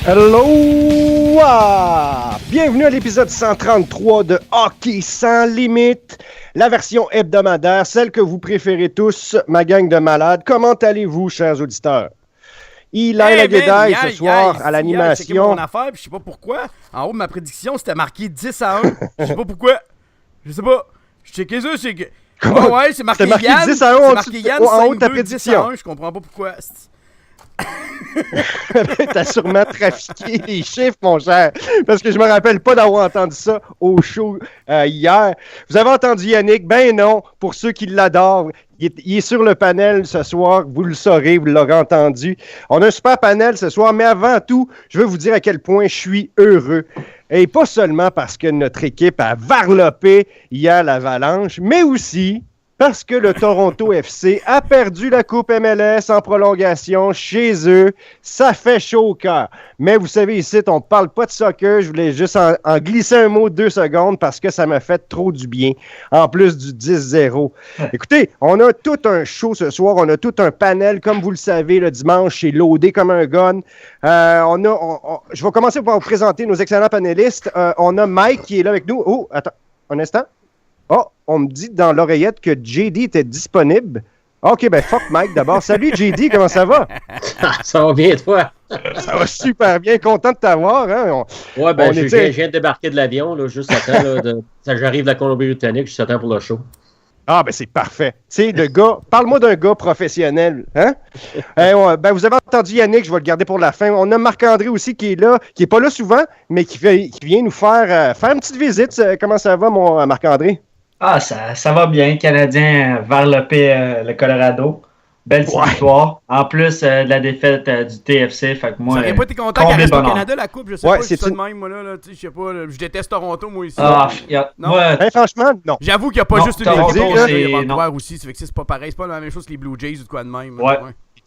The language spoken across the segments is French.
Hello! Bienvenue à l'épisode 133 de Hockey sans limite, la version hebdomadaire, celle que vous préférez tous, ma gang de malades. Comment allez-vous, chers auditeurs? Il a la guédaille ce soir à l'animation. J'ai checké mon affaire, puis je sais pas pourquoi. En haut de ma prédiction, c'était marqué 10-1. Je sais pas pourquoi. Je sais pas. Je checké ça, c'est que... Oh ouais, c'est marqué Yann. C'est marqué 10-1 c'est marqué Yann en haut de ta prédiction. 10-1, je comprends pas pourquoi. T'as sûrement trafiqué les chiffres, mon cher, parce que je me rappelle pas d'avoir entendu ça au show hier. Vous avez entendu Yannick? Ben non, pour ceux qui l'adorent. Il est sur le panel ce soir, vous le saurez, vous l'aurez entendu. On a un super panel ce soir, mais avant tout, je veux vous dire à quel point je suis heureux. Et pas seulement parce que notre équipe a varlopé hier l'Avalanche, mais aussi parce que le Toronto FC a perdu la Coupe MLS en prolongation chez eux. Ça fait chaud au cœur. Mais vous savez, ici, on ne parle pas de soccer. Je voulais juste en glisser un mot 2 secondes parce que ça m'a fait trop du bien, en plus du 10-0. Écoutez, on a tout un show ce soir. On a tout un panel. Comme vous le savez, le dimanche, c'est loadé comme un gun. Je vais commencer par vous présenter nos excellents panélistes. On a Mike qui est là avec nous. Oh, attends, un instant. Oh, on me dit dans l'oreillette que JD était disponible. OK, ben fuck Mike d'abord. Salut JD, comment ça va? Ça va bien, toi? Ça va super bien, content de t'avoir. Hein? Ouais, ben je viens de débarquer de l'avion, là, juste à temps. J'arrive de la Colombie-Britannique, juste à temps pour le show. Ah, ben c'est parfait. Tu sais, le gars, parle-moi d'un gars professionnel. Hein? Ben, vous avez entendu Yannick, je vais le garder pour la fin. On a Marc-André aussi qui est là, qui n'est pas là souvent, mais qui vient nous faire une petite visite. Comment ça va, mon Marc-André? Ah, ça va bien. Canadien vers le Colorado. Belle victoire. En plus de la défaite du TFC. Fait que moi, ça aurait pas été content qu'elle reste au Canada, la coupe. Je sais pas, c'est ça de même, moi, là. Je sais pas, je déteste Toronto, moi, ici. Non. Ben, franchement, non. J'avoue qu'il n'y a pas juste une équipe. Il y a Vancouver aussi. Ça fait que c'est pas pareil. C'est pas la même chose que les Blue Jays ou de quoi de même. Ouais.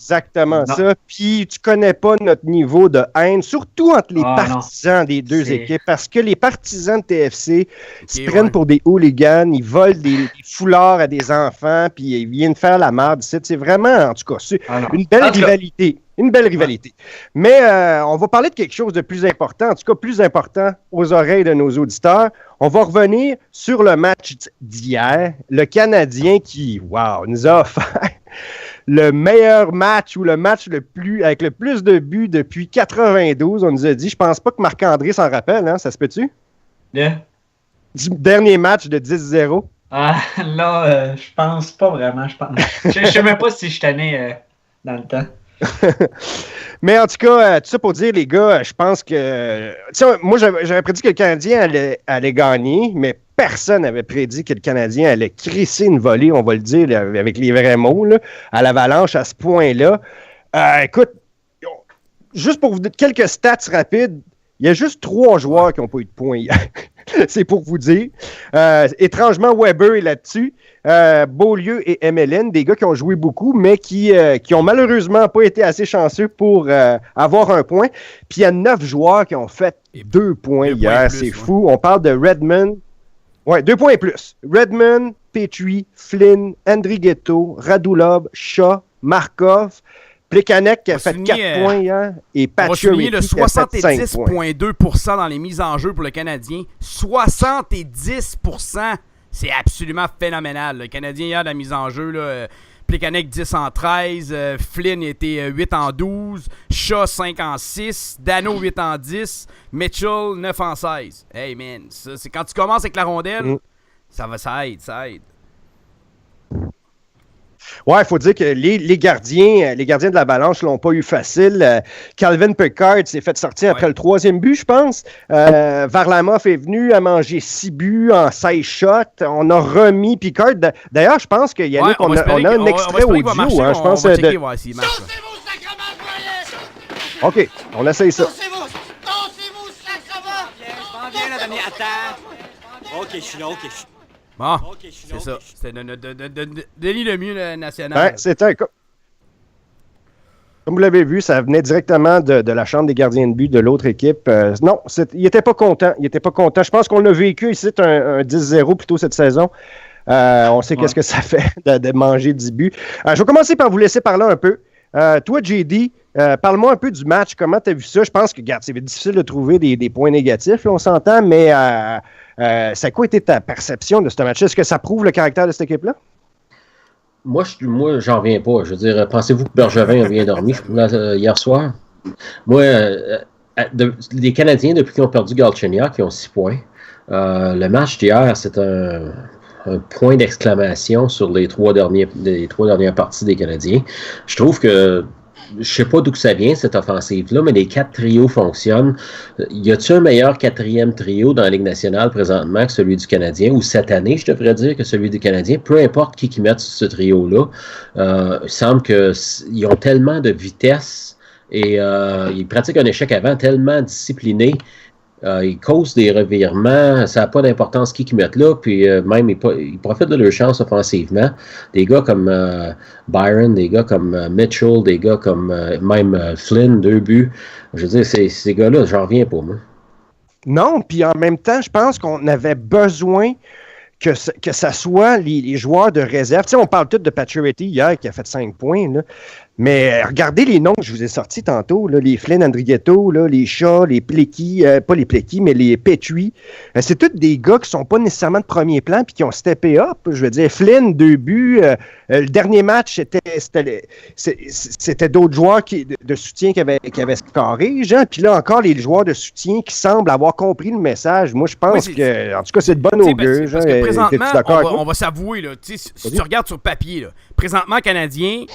Exactement ça. Puis tu connais pas notre niveau de haine, surtout entre les partisans des deux équipes, parce que les partisans de TFC se prennent pour des hooligans, ils volent des foulards à des enfants, puis ils viennent faire la merde. C'est vraiment, en tout cas, c'est une belle rivalité. Une belle rivalité. Mais on va parler de quelque chose de plus important, en tout cas plus important aux oreilles de nos auditeurs. On va revenir sur le match d'hier. Le Canadien qui, nous a offert le meilleur match ou le match avec le plus de buts depuis 92. On nous a dit, je pense pas que Marc-André s'en rappelle, hein? Ça se peut-tu? Yeah. Du dernier match de 10-0. Ah, là, je pense pas vraiment, je pense. Je sais même pas si je tenais dans le temps. Mais en tout cas, tout ça pour dire, les gars, je pense que... moi, j'avais prédit que le Canadien allait gagner, mais personne n'avait prédit que le Canadien allait crisser une volée, on va le dire avec les vrais mots, là, à l'Avalanche à ce point-là. Écoute, juste pour vous dire quelques stats rapides, il y a juste 3 joueurs qui n'ont pas eu de points hier. C'est pour vous dire. Étrangement, Weber est là-dessus. Beaulieu et MLN, des gars qui ont joué beaucoup, mais qui ont malheureusement pas été assez chanceux pour avoir un point. Puis il y a 9 joueurs qui ont fait 2 points hier. C'est fou. On parle de Redmond. Ouais, 2 points et plus. Redmond, Petrie, Flynn, Andrighetto, Radulov, Shaw, Markov, Plekanec qui a fait 4 points hier et Pacioretty qui a fait 5 points. 70,2% dans les mises en jeu pour le Canadien. 70%! C'est absolument phénoménal. Le Canadien hier, la mise en jeu, là, Plekanec 10 en 13, Flynn était 8 en 12, Shaw 5 en 6, Dano 8 en 10, Mitchell 9 en 16. Hey man, ça, c'est quand tu commences avec la rondelle, ça aide. Ouais, il faut dire que les gardiens de l'Avalanche l'ont pas eu facile. Calvin Pickard s'est fait sortir après le 3e but, je pense. Varlamov est venu à manger 6 buts en 16 shots. On a remis Pickard. D'ailleurs, je pense qu'il y a on a un extrait audio. Je pense OK, on essaye ça. OK, je suis là, OK. Bon, c'est ça. C'était Denis Lemieux national. Ouais, c'était un cas. Comme vous l'avez vu, ça venait directement de la chambre des gardiens de but de l'autre équipe. Non, il n'était pas content. Je pense qu'on a vécu ici un 10-0 plutôt cette saison. On sait qu'est-ce que ça fait de manger 10 buts. Je vais commencer par vous laisser parler un peu. Toi, JD, parle-moi un peu du match. Comment tu as vu ça? Je pense que, regarde, c'est difficile de trouver des points négatifs, là, on s'entend, mais ça a quoi été ta perception de ce match? Est-ce que ça prouve le caractère de cette équipe-là? Moi, j'en reviens pas. Je veux dire, pensez-vous que Bergevin a bien dormi hier soir? Moi, les Canadiens, depuis qu'ils ont perdu Galchenyuk, qui ont 6 points, le match d'hier, c'est un point d'exclamation sur les trois dernières parties des Canadiens. Je trouve que je sais pas d'où que ça vient, cette offensive-là, mais les 4 trios fonctionnent. Y a-t-il un meilleur 4e trio dans la Ligue nationale présentement que celui du Canadien, ou cette année, je devrais dire, que celui du Canadien? Peu importe qui met sur ce trio-là, il semble qu'ils ont tellement de vitesse et ils pratiquent un échec avant tellement discipliné. Ils causent des revirements, ça n'a pas d'importance qui mettent là, puis même ils profitent de leur chance offensivement. Des gars comme Byron, des gars comme Mitchell, des gars comme même Flynn, 2 buts. Je veux dire, ces gars-là, j'en reviens pas, moi. Non, puis en même temps, je pense qu'on avait besoin que ça soit les joueurs de réserve. Tu sais, on parle tout de Pacioretty hier qui a fait 5 points, là. Mais regardez les noms que je vous ai sortis tantôt, là, les Flynn Andrigetto, là, les Shaw, les Plecky, pas les Plecky, mais les Petrie. C'est tous des gars qui sont pas nécessairement de premier plan puis qui ont steppé up. Je veux dire, Flynn, 2 buts. Le dernier match, c'était d'autres joueurs de soutien qui avaient scoré, genre. Puis là, encore, les joueurs de soutien qui semblent avoir compris le message. Moi, je pense que, en tout cas, c'est de bonne augure. Parce que présentement, on va s'avouer, là, si tu regardes sur papier, là, présentement, Canadien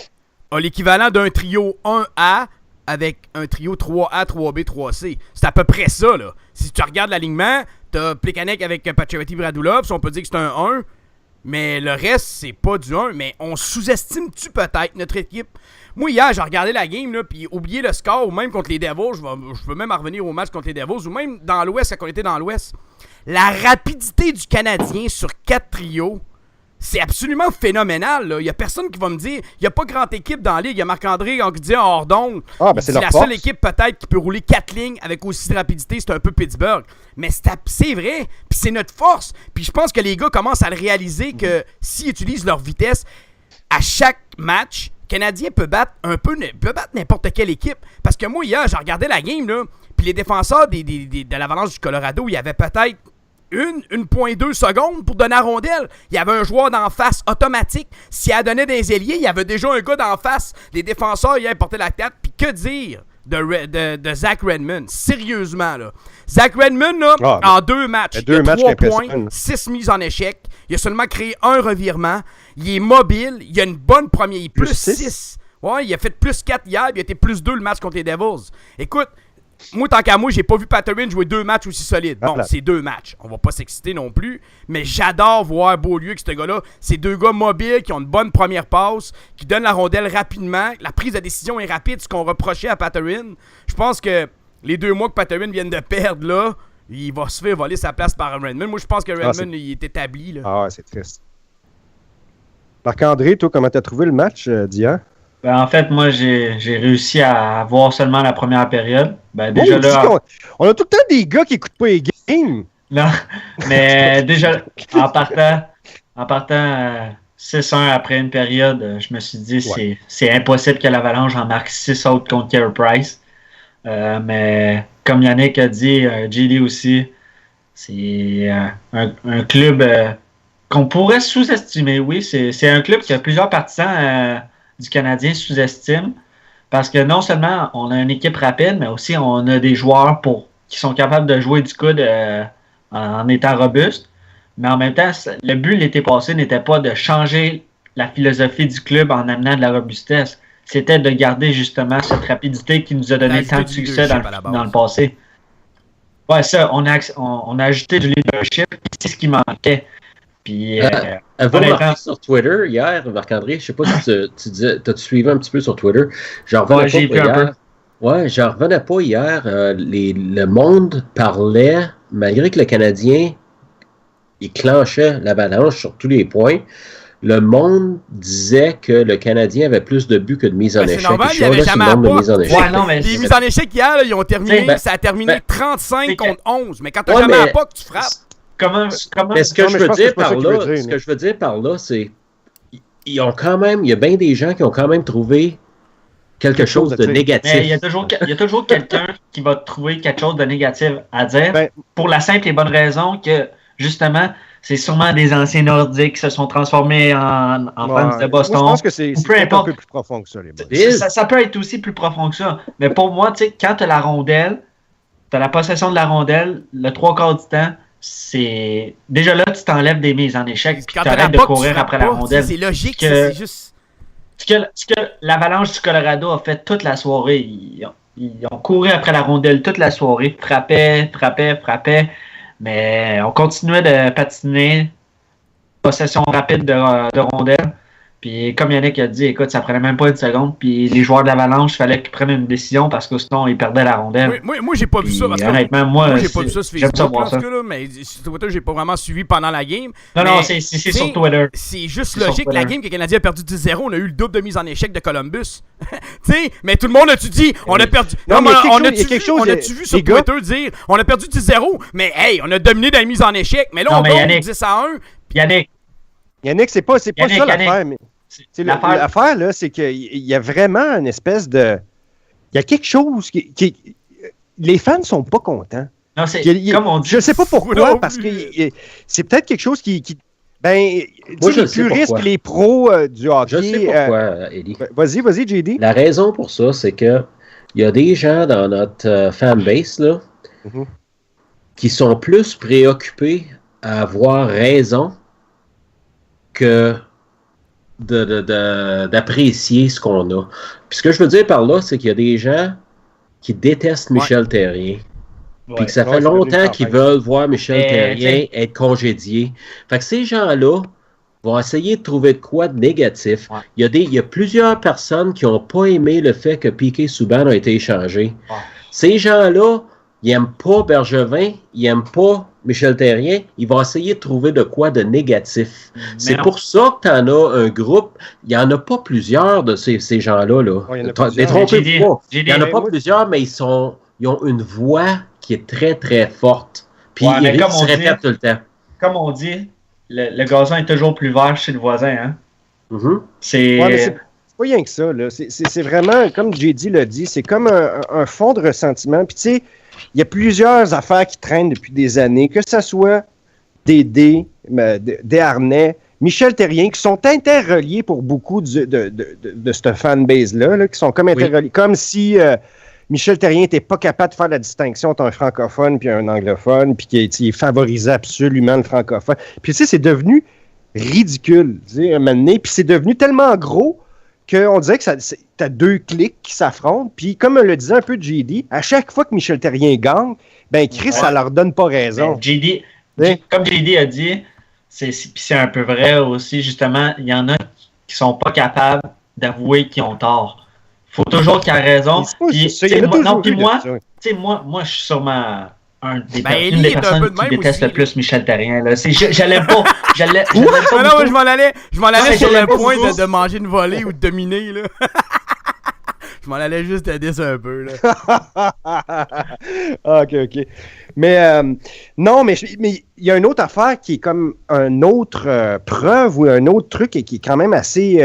a l'équivalent d'un trio 1A avec un trio 3A, 3B, 3C. C'est à peu près ça, là. Si tu regardes l'alignement, t'as Plekanec avec Pacioretty, Radulov, on peut dire que c'est un 1, mais le reste, c'est pas du 1. Mais on sous-estime-tu peut-être notre équipe? Moi, hier, j'ai regardé la game, là, puis oublié le score, ou même contre les Devils, je veux même en revenir au match contre les Devils, ou même dans l'Ouest, quand on était dans l'Ouest. La rapidité du Canadien sur 4 trios, c'est absolument phénoménal. Il n'y a personne qui va me dire... Il n'y a pas grande équipe dans la Ligue. Il y a Marc-André Angudien hors d'onde. C'est la seule équipe peut-être qui peut rouler 4 lignes avec aussi de rapidité, c'est un peu Pittsburgh. Mais c'est vrai. Puis c'est notre force. Puis je pense que les gars commencent à le réaliser que s'ils utilisent leur vitesse, à chaque match, le Canadien peut battre n'importe quelle équipe. Parce que moi, hier, j'ai regardé la game, là, puis les défenseurs de l'Avalanche du Colorado, il y avait peut-être 1,2 secondes pour donner la rondelle. Il y avait un joueur d'en face automatique. S'il a donné des ailiers, il y avait déjà un gars d'en face. Les défenseurs, ils portaient la tête. Puis que dire de Zach Redmond? Sérieusement, là. Zach Redmond, là, en 2 matchs, il a 3 points, 6 mises en échec. Il a seulement créé un revirement. Il est mobile. Il a une bonne première. Il est plus 6. Ouais, il a fait plus 4 hier. Il a été plus 2 le match contre les Devils. Écoute, moi, tant qu'à moi, j'ai pas vu Patterson jouer 2 matchs aussi solides. Bon, c'est 2 matchs. On va pas s'exciter non plus. Mais j'adore voir Beaulieu avec ce gars-là. C'est 2 gars mobiles qui ont une bonne première passe, qui donnent la rondelle rapidement. La prise de décision est rapide, ce qu'on reprochait à Patterson. Je pense que les 2 mois que Patterson vient de perdre, là, il va se faire voler sa place par Redmond. Moi, je pense que Redmond, il est établi. Là. Ah, c'est triste. Marc-André, toi, comment t'as trouvé le match d'hier? Ben, en fait, moi, j'ai réussi à voir seulement la première période. Ben, déjà là, on a tout le temps des gars qui écoutent pas les games. Non, mais déjà, en partant 6-1 après une période, je me suis dit c'est impossible que l'Avalanche en marque 6 autres contre Carey Price. Mais comme Yannick a dit, JD aussi, c'est un club qu'on pourrait sous-estimer. Oui, c'est un club qui a plusieurs partisans du Canadien sous-estiment. Parce que non seulement on a une équipe rapide, mais aussi on a des joueurs qui sont capables de jouer du coude en étant robustes. Mais en même temps, le but l'été passé n'était pas de changer la philosophie du club en amenant de la robustesse. C'était de garder justement cette rapidité qui nous a donné tant de succès dans le passé. Ouais, ça, on a ajouté du leadership, c'est ce qui manquait. Puis, avez-vous remarqué sur Twitter hier, Marc-André, je sais pas si tu disais, t'as-tu suivi un petit peu sur Twitter? J'en revenais pas hier. Ouais, j'en revenais pas hier. Le monde parlait, malgré que le Canadien il clenchait l'Avalanche sur tous les points, le monde disait que le Canadien avait plus de buts que de mises en échec. C'est normal, il n'y avait jamais les mises en échec hier, là, ils ont terminé, ça a terminé 35 contre 11. Mais quand tu n'as jamais à pas que tu frappes. Mais ce que je veux dire par là, c'est il y a bien des gens qui ont quand même trouvé quelque chose de négatif. Mais il y a toujours quelqu'un qui va trouver quelque chose de négatif à dire pour la simple et bonne raison que, justement, c'est sûrement des anciens Nordiques qui se sont transformés en fans de Boston. Moi, je pense que c'est un peu plus profond que ça, les boys. Ça peut être aussi plus profond que ça. Mais pour moi, tu sais, quand tu as la rondelle, tu as la possession de la rondelle, le 3/4 du temps, c'est... Déjà là, tu t'enlèves des mises en échec puis tu arrêtes de courir après la rondelle. C'est logique, c'est juste... Ce que l'Avalanche du Colorado a fait toute la soirée, ils ont couru après la rondelle toute la soirée, frappaient, mais on continuait de patiner, possession rapide de rondelle. Puis comme Yannick a dit, écoute, ça prenait même pas une seconde. Puis les joueurs de l'Avalanche, il fallait qu'ils prennent une décision parce que sinon, ils perdaient la rondelle. Moi j'ai pas vu ça. Parce que honnêtement, moi j'ai pas vu ça sur Facebook. En tout cas, là, mais sur Twitter, j'ai pas vraiment suivi pendant la game. Non, c'est sur Twitter. C'est juste logique. La game que le Canadien a perdu 10-0, on a eu le double de mise en échec de Columbus. Tu sais, mais tout le monde a-tu dit, on a perdu. Non, mais on a-tu vu sur Twitter dire, on a perdu 10-0, mais hey, on a dominé dans la mise en échec. Mais là, on gagne 10-1. Yannick, c'est pas ça l'affaire, mais... L'affaire, là, c'est qu'il y a vraiment une espèce de... Il y a quelque chose qui... Les fans sont pas contents. Non, comme on dit... Je sais pas pourquoi, parce que c'est peut-être quelque chose qui moi, les puristes et les pros du hockey... Je sais pourquoi, Eddie. Vas-y, JD. La raison pour ça, c'est que il y a des gens dans notre fanbase, là, qui sont plus préoccupés à avoir raison que d'apprécier ce qu'on a. Puis ce que je veux dire par là, c'est qu'il y a des gens qui détestent Michel Therrien. Puis que ça fait longtemps qu'ils veulent voir Michel Therrien être congédié. Fait que ces gens-là vont essayer de trouver de quoi de négatif. Ouais. Il y a plusieurs personnes qui n'ont pas aimé le fait que Piquet Subban a été échangé. Ouais. Ces gens-là, ils n'aiment pas Bergevin, ils n'aiment pas Michel Therrien, ils vont essayer de trouver de quoi de négatif. C'est pour ça que tu en as un groupe. Il n'y en a pas plusieurs de ces gens-là. Détrompez-vous pas. Il n'y en a pas plusieurs, mais ils ont une voix qui est très, très forte. Puis ils se répètent tout le temps. Comme on dit, le gazon est toujours plus vert chez le voisin. Hein? Mm-hmm. C'est pas rien que ça. Là. C'est vraiment, comme JD l'a dit, c'est comme un fond de ressentiment. Puis tu sais, il y a plusieurs affaires qui traînent depuis des années, que ce soit Dédé, Desharnais, Michel Therrien, qui sont interreliés pour beaucoup de cette fanbase-là, là, qui sont comme interreliés. Comme si Michel Therrien n'était pas capable de faire la distinction entre un francophone et un anglophone, puis qu'il favorisait absolument le francophone. Puis tu sais, c'est devenu ridicule, tu sais, un moment donné, puis c'est devenu tellement gros qu'on dirait que t'as deux clics qui s'affrontent. Puis, comme le disait un peu JD, à chaque fois que Michel Therrien gagne, ben Chris, ça leur donne pas raison. Comme JD a dit, c'est un peu vrai aussi, justement, il y en a qui sont pas capables d'avouer qu'ils ont tort. Il faut toujours qu'il y ait raison. Moi, je suis sûrement une des personnes qui déteste le plus Michel Therrien. Je l'aime pas. Je m'en allais sur le point de manger une volée ou de dominer. Là. Je m'en allais juste t'aider ça un peu. Là. OK. Mais non, mais il y a une autre affaire qui est comme une autre preuve ou un autre truc et qui est quand même assez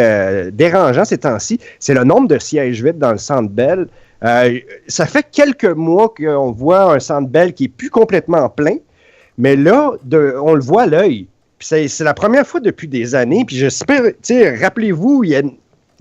dérangeant ces temps-ci. C'est le nombre de sièges vides dans le Centre Bell. Ça fait quelques mois qu'on voit un Centre Bell qui est plus complètement plein, mais là, on le voit à l'œil. Puis c'est la première fois depuis des années. Puis j'espère, tu sais, rappelez-vous, il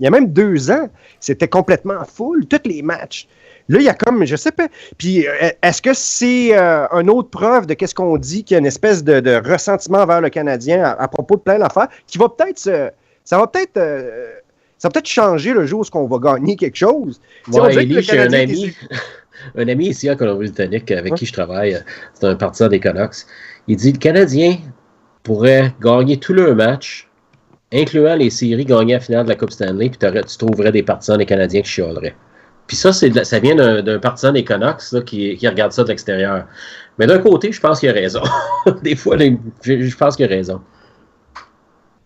y a même 2 ans, c'était complètement full, tous les matchs. Là, il y a comme, je sais pas. Puis est-ce que c'est une autre preuve de qu'est-ce qu'on dit, qu'il y a une espèce de ressentiment vers le Canadien à propos de plein d'affaires, qui va peut-être ça va peut-être changer le jour où on va gagner quelque chose. Moi, Élie, j'ai un ami ici en Colombie-Britannique avec qui je travaille. C'est un partisan des Canucks. Il dit le Canadien pourrait gagner tous leurs matchs, incluant les séries gagnées à la finale de la Coupe Stanley, puis tu trouverais des partisans des Canadiens qui chialeraient. Puis ça vient d'un partisan des Canucks là, qui regarde ça de l'extérieur. Mais d'un côté, je pense qu'il a raison. Des fois, je pense qu'il a raison.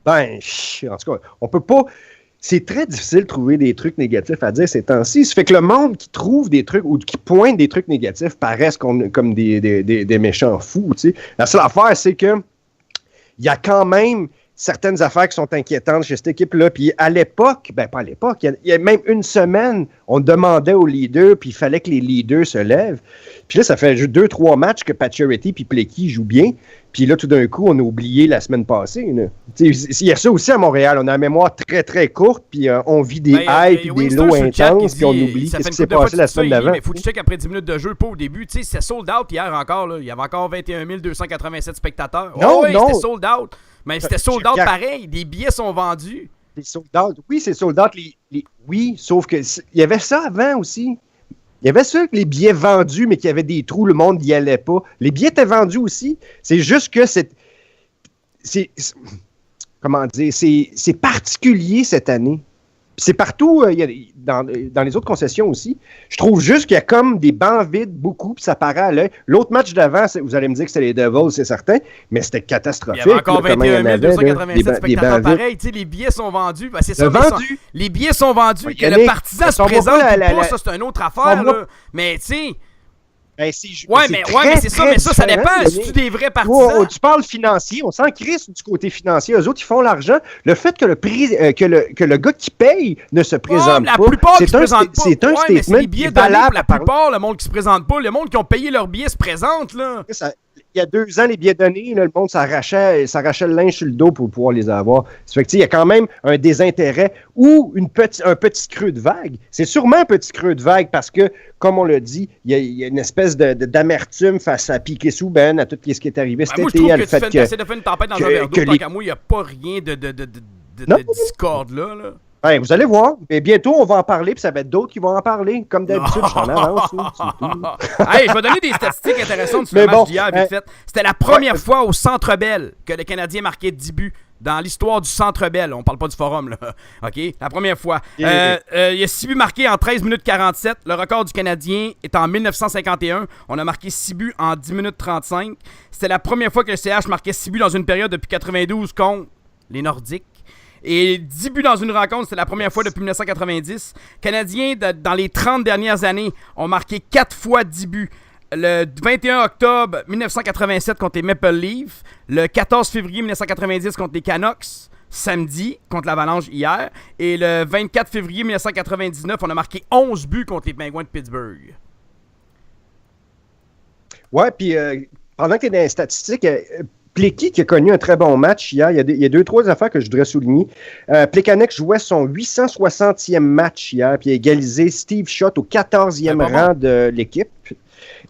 Ben, en tout cas, on peut pas... C'est très difficile de trouver des trucs négatifs à dire ces temps-ci. Ça fait que le monde qui trouve des trucs ou qui pointe des trucs négatifs paraissent comme des méchants fous. Tu sais. La seule affaire, c'est que il y a quand même certaines affaires qui sont inquiétantes chez cette équipe-là. Puis à l'époque, pas à l'époque, il y a même une semaine, on demandait aux leaders, puis il fallait que les leaders se lèvent. Puis là, ça fait 2-3 matchs que Pacioretty puis Plecky jouent bien. Puis là, tout d'un coup, on a oublié la semaine passée. Il y a ça aussi à Montréal. On a la mémoire très, très courte, puis on vit des highs puis des lows intenses, puis on oublie ce qui s'est passé la semaine d'avant. Mais faut que tu checkes après 10 minutes de jeu, pas au début. Tu sais, c'est sold out hier encore. Là. Il y avait encore 21 287 spectateurs. Non, c'était sold out. Mais c'était sold out pareil. Les billets sont vendus. C'est sold out. Oui, c'est sold out. Oui, sauf que il y avait ça avant aussi. Il y avait ça, les billets vendus, mais qu'il y avait des trous, le monde n'y allait pas. Les billets étaient vendus aussi. C'est juste que comment dire, c'est particulier cette année. Puis c'est partout, dans les autres concessions aussi. Je trouve juste qu'il y a comme des bancs vides, beaucoup, puis ça paraît à l'œil. L'autre match d'avant, vous allez me dire que c'était les Devils, c'est certain, mais c'était catastrophique. Il y avait encore 21 287 spectateurs pareil. Tu sais, les billets sont vendus. Ben, c'est ça, les billets sont vendus. Que le partisan se présente ou pas, ça, c'est une autre affaire. Là. Mais, tu sais... mais c'est ça, mais ça dépend. C'est-tu des vrais partisans? Tu parles financier, on s'en crisse du côté financier. Eux autres, ils font l'argent. Le fait que le gars qui paye ne se présente la pas, plupart qui se présentent pas. C'est un statement les billets donnés pour la plupart, le monde qui se présente pas, le monde qui ont payé leurs billets se présente, là. Il y a 2 ans, les billets donnés, là, le monde s'arrachait le linge sur le dos pour pouvoir les avoir. Ça fait que, il y a quand même un désintérêt ou un petit creux de vague. C'est sûrement un petit creux de vague parce que, comme on l'a dit, il y a une espèce d'amertume face à Piquet-Souben, à tout ce qui est arrivé cet été. Moi, je trouve que tu essaies de faire une tempête dans un verre d'eau. Tant qu'à moi, il n'y a pas rien de discorde là. Ben, vous allez voir. Mais bientôt, on va en parler, puis ça va être d'autres qui vont en parler. Comme d'habitude, je t'en avance. Hey, je vais donner des statistiques intéressantes sur le match d'hier, vite fait. C'était la première fois au Centre Bell que le Canadien marquait 10 buts dans l'histoire du Centre Bell. On parle pas du Forum, là. OK? La première fois. Il y a 6 buts marqués en 13 minutes 47. Le record du Canadien est en 1951. On a marqué 6 buts en 10 minutes 35. C'était la première fois que le CH marquait 6 buts dans une période depuis 92 contre les Nordiques. Et 10 buts dans une rencontre, c'est la première fois depuis 1990. Canadiens, dans les 30 dernières années, ont marqué 4 fois 10 buts. Le 21 octobre 1987 contre les Maple Leafs. Le 14 février 1990 contre les Canucks. Samedi, contre l'Avalanche hier. Et le 24 février 1999, on a marqué 11 buts contre les Penguins de Pittsburgh. Ouais, puis pendant que tu es dans les statistiques... Plecky qui a connu un très bon match hier. Il y a 2-3 affaires que je voudrais souligner. Plekanec jouait son 860e match hier, puis il a égalisé Steve Schott au 14e rang de l'équipe.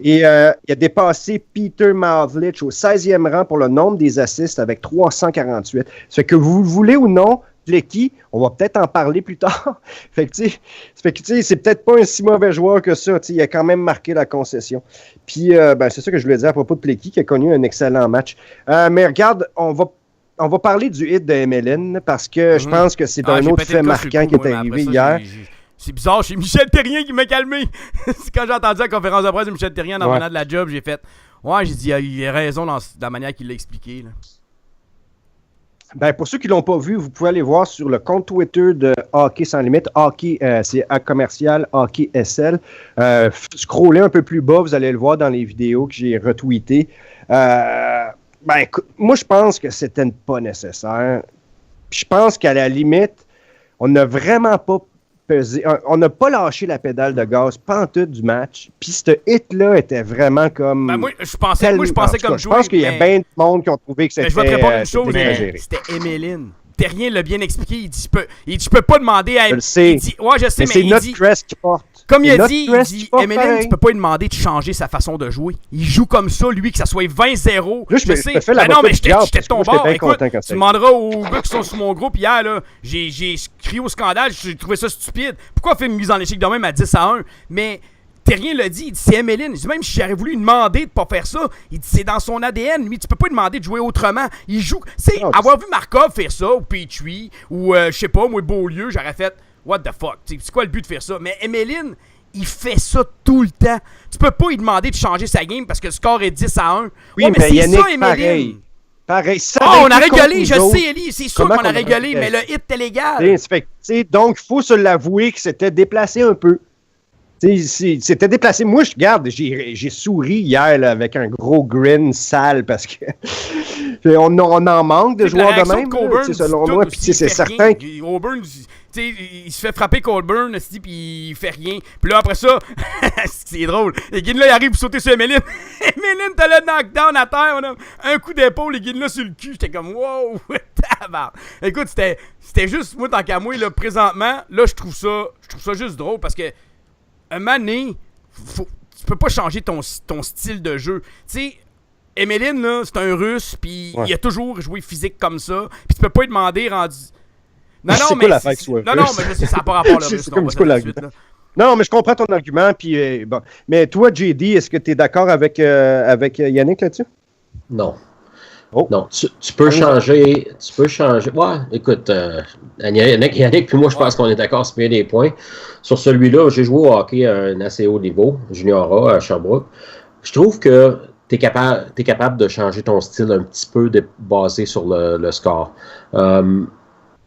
Et il a dépassé Peter Mavlich au 16e rang pour le nombre des assists avec 348. Ça fait que vous le voulez ou non, Plecky, on va peut-être en parler plus tard. fait que c'est peut-être pas un si mauvais joueur que ça. Il a quand même marqué la concession. Puis, c'est ça que je voulais dire à propos de Plecky, qui a connu un excellent match. Mais regarde, on va parler du hit de Emeline parce que je pense que c'est un autre fait marquant qui est arrivé hier. C'est bizarre, c'est Michel Terrien qui m'a calmé. Quand j'ai entendu la conférence de presse de Michel Terrien en venant de la job, j'ai fait « Ouais, j'ai dit, il a raison dans la manière qu'il l'a expliqué. » Ben, pour ceux qui ne l'ont pas vu, vous pouvez aller voir sur le compte Twitter de Hockey Sans Limite. Hockey, c'est commercial Hockey SL. Scrollez un peu plus bas, vous allez le voir dans les vidéos que j'ai retweetées. Écoute, moi, je pense que c'était pas nécessaire. Je pense qu'à la limite, on n'a vraiment pas pesé. On n'a pas lâché la pédale de gaz, pas en tout du match. Puis ce hit-là était vraiment comme. Ben moi, je pensais comme jouer. Je pense qu'il y a bien de monde qui ont trouvé que c'était. Je vais te répondre une chose, c'était Emeline. Terrien l'a bien expliqué. Il dit je peux pas demander à. Je le sais. Il dit, ouais, je sais, mais c'est notre dress qui porte. Comme il a dit, Emeline, tu peux pas lui demander de changer sa façon de jouer. Il joue comme ça, lui, que ça soit 20-0. Là, je sais. Non, mais j'étais de ton bord. Écoute, tu demanderas aux gars qui sont sur mon groupe hier, là, j'ai crié au scandale, j'ai trouvé ça stupide. Pourquoi faire une mise en échec de même à 10-1? Mais Terrien l'a dit, il dit c'est Emeline. Il dit même si j'aurais voulu lui demander de pas faire ça, il dit c'est dans son ADN. Lui, tu peux pas lui demander de jouer autrement. Il joue. C'est avoir vu Markov faire ça, ou Petrie, ou je sais pas, moi, Beaulieu, j'aurais fait what the fuck. C'est quoi le but de faire ça? Mais Emeline, il fait ça tout le temps. Tu peux pas lui demander de changer sa game parce que le score est 10-1. Oui, mais c'est Yannick, ça, Emeline. Pareil. Ça on a rigolé, je sais, Elie. C'est sûr qu'on a rigolé, mais le hit était légal. Donc, il faut se l'avouer que c'était déplacé un peu. C'était déplacé. Moi, j'ai souri hier là, avec un gros grin sale parce que On en manque de joueurs de réaction même, Coburn, là, selon tout moi. aussi, Puis c'est il fait certain rien. que Coburn, il se fait frapper Coburn, puis il fait rien. Puis là, après ça, c'est drôle. Les Guinea, il arrive pour sauter sur Emeline. Emeline, t'as le knockdown à terre. On a un coup d'épaule, les Guinea sur le cul. J'étais comme, wow, tabarnak. Écoute, c'était juste, moi, tant qu'à moi, là, présentement, là, je trouve ça juste drôle parce que, un moment donné, tu peux pas changer ton style de jeu. Tu sais, Emeline, là, c'est un Russe, puis il a toujours joué physique comme ça. Puis tu peux pas lui demander rendu. Non, c'est mais. quoi l'affaire que tu sois Non, mais je sais, ça n'a pas rapport là. C'est comme c'est quoi l'argument? Non, mais je comprends ton argument. Puis, bon. Mais toi, JD, est-ce que tu es d'accord avec Yannick là-dessus? Non. Oh. Non, tu peux changer. Tu peux changer. Ouais, écoute, Yannick puis moi, je pense qu'on est d'accord sur bien des points. Sur celui-là, j'ai joué au hockey à un assez haut niveau, Junior A à Sherbrooke. Je trouve que tu es capable de changer ton style un petit peu basé sur le score.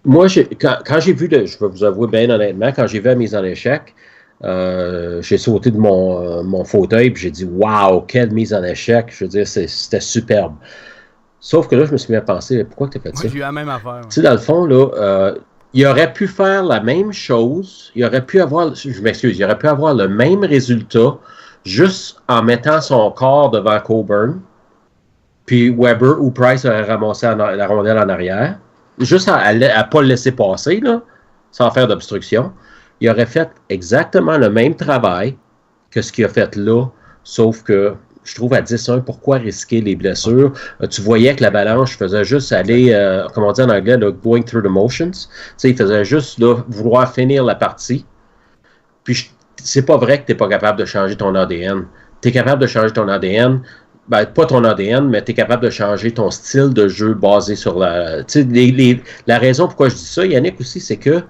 Moi, quand j'ai vu, je vais vous avouer bien honnêtement, quand j'ai vu la mise en échec, j'ai sauté de mon fauteuil et j'ai dit « Wow, quelle mise en échec! » Je veux dire, c'était superbe. Sauf que là, je me suis mis à penser, pourquoi tu as fait ça? Moi, j'ai eu la même affaire. Tu sais, dans le fond, là, il aurait pu faire la même chose, il aurait pu avoir le même résultat juste en mettant son corps devant Coburn, puis Weber ou Price aurait ramassé la rondelle en arrière, juste à ne pas le laisser passer, là, sans faire d'obstruction. Il aurait fait exactement le même travail que ce qu'il a fait là, sauf que je trouve à 10-1, pourquoi risquer les blessures? Tu voyais que l'Avalanche faisait juste aller, comment on dit en anglais, là, going through the motions. Tu sais, il faisait juste là, vouloir finir la partie. Puis, c'est pas vrai que tu n'es pas capable de changer ton ADN. Tu es capable de changer ton ADN, ben, pas ton ADN, mais tu es capable de changer ton style de jeu basé sur la... Tu sais, la raison pourquoi je dis ça, Yannick, aussi, c'est que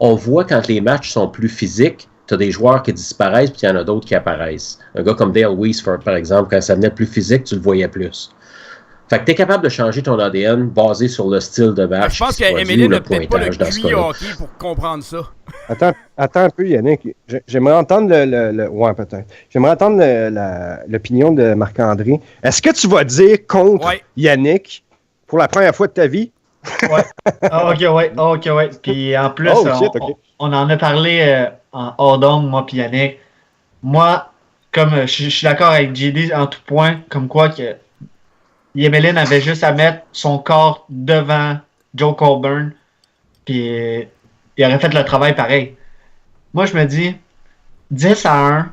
on voit quand les matchs sont plus physiques, tu as des joueurs qui disparaissent, puis il y en a d'autres qui apparaissent. Un gars comme Dale Weiss, par exemple, quand ça venait plus physique, tu le voyais plus. Fait que tu es capable de changer ton ADN basé sur le style de match. Je pense qu'Emeline n'a peut-être pas le QI hockey pour comprendre ça. Attends un peu, Yannick. J'aimerais entendre ouais, peut-être. J'aimerais entendre l'opinion de Marc-André. Est-ce que tu vas dire contre Yannick pour la première fois de ta vie? Ouais. OK. Puis en plus, on en a parlé en hors d'onde, moi puis Yannick. Moi, comme je suis d'accord avec JD en tout point, comme quoi que Emeline avait juste à mettre son corps devant Joe Coburn, puis il aurait fait le travail pareil. Moi, je me dis, 10-1,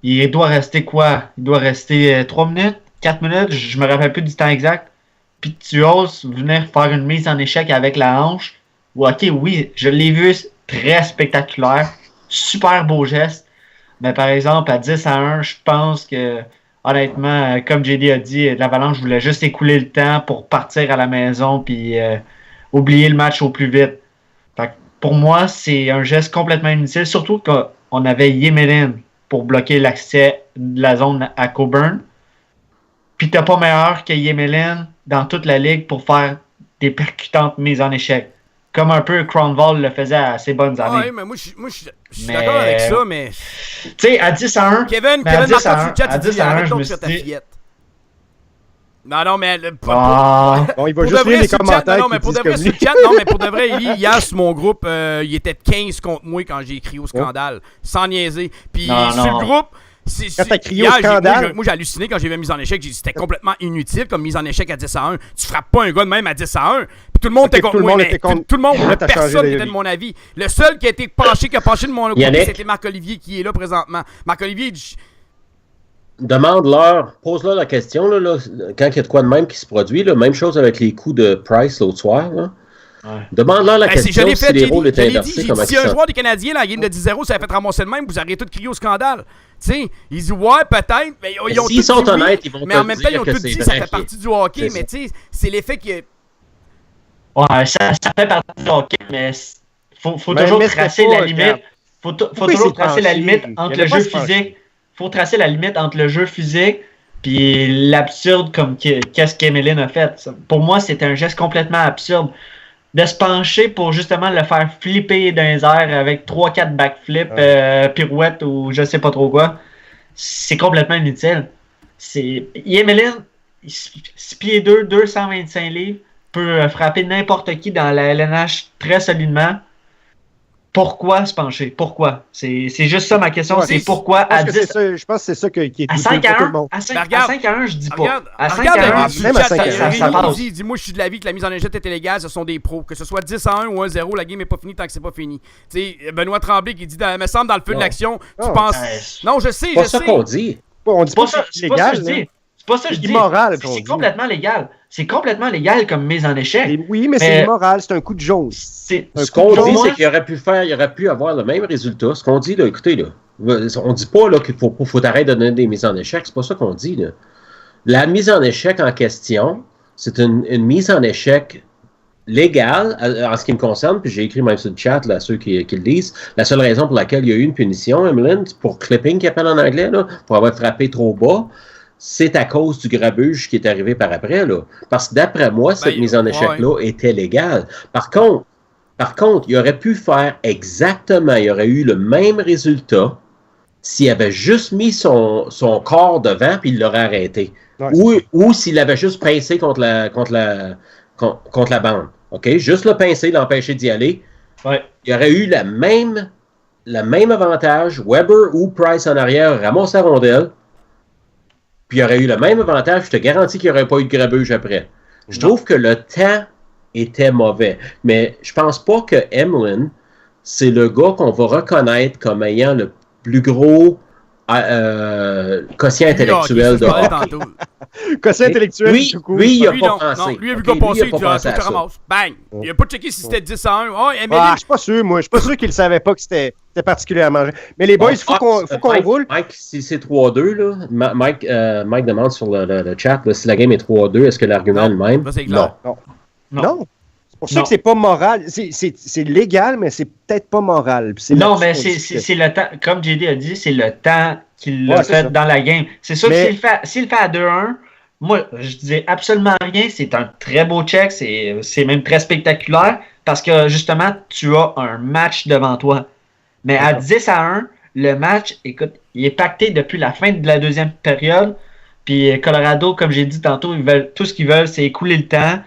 il doit rester quoi? Il doit rester 3 minutes, 4 minutes, je me rappelle plus du temps exact. Puis tu oses venir faire une mise en échec avec la hanche. OK, oui, je l'ai vu très spectaculaire, super beau geste. Mais par exemple, à 10-1, je pense que honnêtement, comme JD a dit, l'Avalanche voulait juste écouler le temps pour partir à la maison puis oublier le match au plus vite. Fait que pour moi, c'est un geste complètement inutile, surtout qu'on avait Emeline pour bloquer l'accès de la zone à Coburn. Puis t'as pas meilleur que Emeline dans toute la ligue pour faire des percutantes mises en échec. Comme un peu Cronval le faisait à ses bonnes années. Oui, mais moi, je suis d'accord avec ça, mais... Tu sais, à 10-1... Kevin Marcotte sur le chat, il dit « Arrête donc sur ta fillette ». Non, mais... Bon, il va juste lire les commentaires. Non, mais pour de vrai, sur le chat, pour de vrai, hier, sur mon groupe, il était 15 contre moi quand j'ai écrit au scandale. Sans niaiser. Puis sur le groupe... Quand t'as crié au scandale. Moi, j'ai halluciné quand j'ai vu la mise en échec. J'ai dit c'était complètement inutile comme mise en échec à 10-1. Tu frappes pas un gars de même à 10-1. Puis tout le monde était contre moi. Tout le monde, personne n'était de mon avis. Le seul qui a été penché, qui a penché de mon côté, c'était Marc-Olivier qui est là présentement. Marc-Olivier, demande-leur, pose-leur la question, là, quand il y a de quoi de même qui se produit. Là, même chose avec les coups de Price l'autre soir. Là. Ouais. Demande-leur la question si les rôles étaient inversés. Si un joueur des Canadiens, la game de 10-0, ça a fait ramasser le même, vous auriez tous crié au scandale. T'sais, ils disent ouais, peut-être, mais ils ont s'ils sont honnêtes, ils vont mais en même temps, ils ont tout dit ça fait partie du hockey, mais tu sais, c'est l'effet que... Ouais, ça fait partie du hockey, mais faut toujours tracer la limite. Faut toujours tracer la limite entre le jeu physique. Faut tracer la limite entre le jeu physique puis l'absurde comme qu'est-ce qu'Emeline a fait. Pour moi, c'était un geste complètement absurde. De se pencher pour justement le faire flipper dans les airs avec 3-4 backflips, pirouettes ou je sais pas trop quoi, c'est complètement inutile. Emeline, 6 pieds 2, 225 livres, peut frapper n'importe qui dans la LNH très solidement. Pourquoi se pencher? Pourquoi? C'est juste ça ma question, c'est pourquoi à 10... Je pense que c'est ça qui est à 5 à 1, à 5 à 1, je dis pas. À 5 à 1, même à 5 à 1, ça passe. Dis, moi, je suis de l'avis que la mise en échec est illégale, ce sont des pros. Que ce soit 10 à 1 ou 1-0, la game est pas finie tant que c'est pas fini. Tu sais, Benoît Tremblay qui dit, me semble, dans le feu de l'action, tu penses... Non, je sais, c'est pas ça qu'on dit. On dit pas ça, c'est illégal. C'est pas ça que je dis. Immoral, c'est complètement légal. C'est complètement légal comme mise en échec. Oui, mais c'est immoral, c'est un coup de jaune. Ce qu'on dit, c'est qu'il aurait pu avoir le même résultat. Ce qu'on dit, là, écoutez, là, on dit pas là, qu'il faut arrêter de donner des mises en échec. C'est pas ça qu'on dit. Là. La mise en échec en question, c'est une mise en échec légale en ce qui me concerne, puis j'ai écrit même sur le chat là, à ceux qui le lisent. La seule raison pour laquelle il y a eu une punition, Emeline, pour clipping qu'il appelle en anglais, là, pour avoir frappé trop bas, c'est à cause du grabuge qui est arrivé par après. Là. Parce que d'après moi, cette mise en échec-là était légale. Par contre, il aurait pu faire exactement, il aurait eu le même résultat s'il avait juste mis son corps devant puis il l'aurait arrêté. Ouais, ou s'il avait juste pincé contre la bande. OK? Juste le pincer, l'empêcher d'y aller. Ouais. Il aurait eu le même avantage. Weber ou Price en arrière ramasse la rondelle. Puis il aurait eu le même avantage. Je te garantis qu'il n'y aurait pas eu de grabuge après. Je trouve que le temps était mauvais. Mais je pense pas que Emeline, c'est le gars qu'on va reconnaître comme ayant le plus gros quotient intellectuel de hockey. Quotient intellectuel, lui, il n'a pas pensé. Non, lui, il a vu qu'on passait, il dit, tu te ramasses. Bang! Il n'a pas checké si c'était 10 à 1. Oh, je suis pas sûr, moi. Je suis pas sûr qu'il ne savait pas que c'était particulièrement. Mais les boys, il faut qu'on roule. Mike, si c'est 3-2, là, Mike demande sur le chat, là, si la game est 3-2, est-ce que l'argument est le même? Non. C'est pour ça que c'est pas moral. C'est légal, mais c'est peut-être pas moral. Non, mais c'est le temps, comme JD a dit, c'est le temps qu'il l'a fait dans la game. C'est sûr que s'il le fait à 2-1, moi, je dis absolument rien. C'est un très beau check. C'est même très spectaculaire parce que, justement, tu as un match devant toi. Mais à 10 à 1, le match, écoute, il est pacté depuis la fin de la deuxième période. Puis Colorado, comme j'ai dit tantôt, tout ce qu'ils veulent, c'est écouler le temps.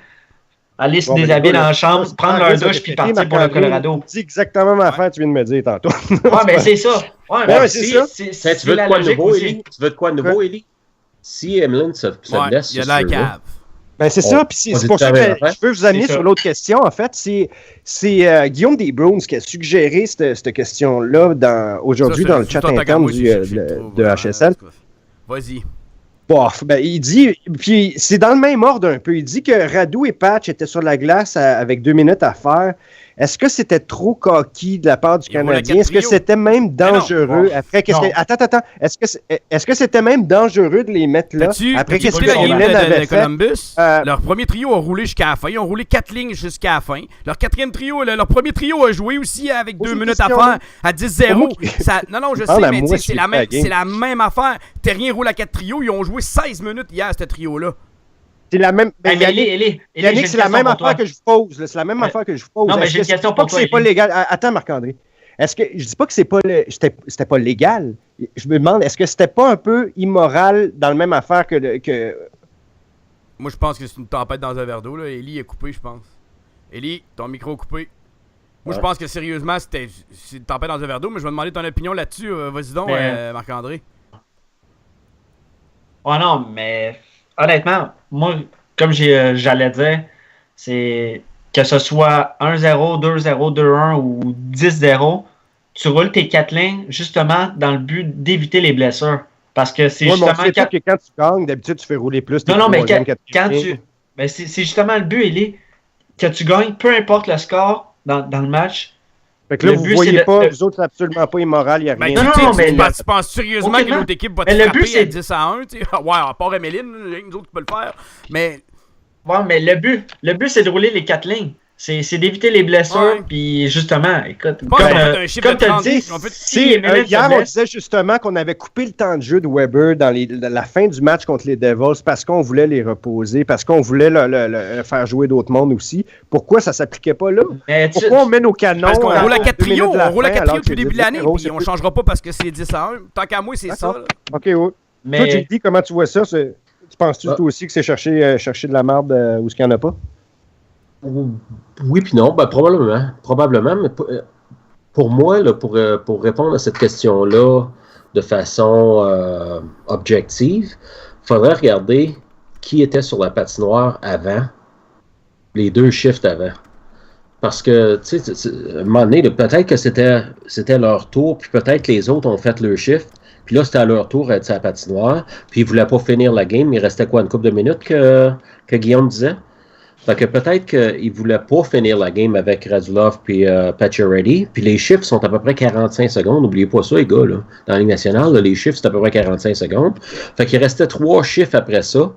Aller se déshabiller dans la chambre, prendre leur douche puis partir pour le Colorado. C'est exactement ma affaire que tu viens de me dire tantôt. Mais c'est ça. C'est tu veux de quoi de nouveau, Élie? Tu veux de quoi de nouveau, Élie? Si Emeline se laisse... Il y a la cave. Ben c'est ça, puis c'est pour ça que je veux vous amener sur l'autre question. En fait, c'est Guillaume Desbrowns qui a suggéré cette question-là aujourd'hui dans le chat interne de HSL. Vas-y. Bof, il dit, puis c'est dans le même ordre un peu, il dit que Radu et Patch étaient sur la glace avec 2 minutes à faire. Est-ce que c'était trop coquille de la part du Canadien? Est-ce que c'était même dangereux après qu'est-ce que... Attends. Est-ce que c'était même dangereux de les mettre là après qu'est-ce que Emeline avait fait? Columbus, leur premier trio a roulé jusqu'à la fin. Ils ont roulé 4 lignes jusqu'à la fin. Leur premier trio a joué aussi avec 2 minutes à faire à 10-0. Non, je sais, mais c'est la même affaire. Terrien roule à 4 trios. Ils ont joué 16 minutes hier, ce trio-là. C'est la même. Yannick, c'est la même affaire que je vous pose. C'est la même affaire que je vous pose. Non, mais j'ai une question pour toi. C'est pas légal. Attends, Marc-André. Est-ce que je dis pas que c'était pas légal. Je me demande, est-ce que c'était pas un peu immoral dans la même affaire que... Moi, je pense que c'est une tempête dans un verre d'eau. Élie est coupé, je pense. Élie, ton micro est coupé. Moi, je pense que sérieusement, c'est une tempête dans un verre d'eau, mais je vais demander ton opinion là-dessus. Vas-y donc, Marc-André. Oh non, mais honnêtement, moi, comme j'allais dire, c'est que ce soit 1-0, 2-0, 2-1 ou 10-0, tu roules tes 4 lignes justement dans le but d'éviter les blessures. Parce que c'est justement... que quand tu gagnes, d'habitude, tu fais rouler plus tes Non, mais quand tu... Ben, c'est justement le but, il est que tu gagnes, peu importe le score dans le match. Fait que là, vous voyez pas, vous autres, c'est absolument pas immoral, il n'y a rien. Tu penses sérieusement que l'autre équipe va te frapper à 10 à 1, tu sais? Ouais, à part Emeline, il y a une autre qui peut le faire, mais... Ouais, mais le but, c'est de rouler les 4 lignes. C'est d'éviter les blessures, puis justement, écoute, comme tu as dit, hier, on disait justement qu'on avait coupé le temps de jeu de Weber dans la fin du match contre les Devils parce qu'on voulait les reposer, parce qu'on voulait le faire jouer d'autres mondes aussi. Pourquoi ça ne s'appliquait pas là? Pourquoi on met nos canons? Parce qu'on roule à 4 trios, depuis le début de l'année, puis on ne changera pas parce que c'est 10 à 1. Tant qu'à moi, c'est ça. OK, oui. Toi, JD, comment tu vois ça? Penses-tu toi aussi que c'est chercher de la merde où il n'y en a pas? Oui puis non, ben, probablement, mais pour moi, là, pour répondre à cette question-là de façon objective, il faudrait regarder qui était sur la patinoire avant, les 2 shifts avant. Parce que, tu sais, à un moment donné, peut-être que c'était leur tour, puis peut-être que les autres ont fait leur shift, puis là, c'était à leur tour d'être sur la patinoire, puis ils ne voulaient pas finir la game, il restait quoi, une couple de minutes que Guillaume disait? Fait que peut-être qu'ils ne voulaient pas finir la game avec Radulov puis Pacioretty, puis les chiffres sont à peu près 45 secondes, n'oubliez pas ça, les gars, là. Dans la Ligue nationale, là, les chiffres, c'est à peu près 45 secondes. Fait qu'il restait 3 chiffres après ça.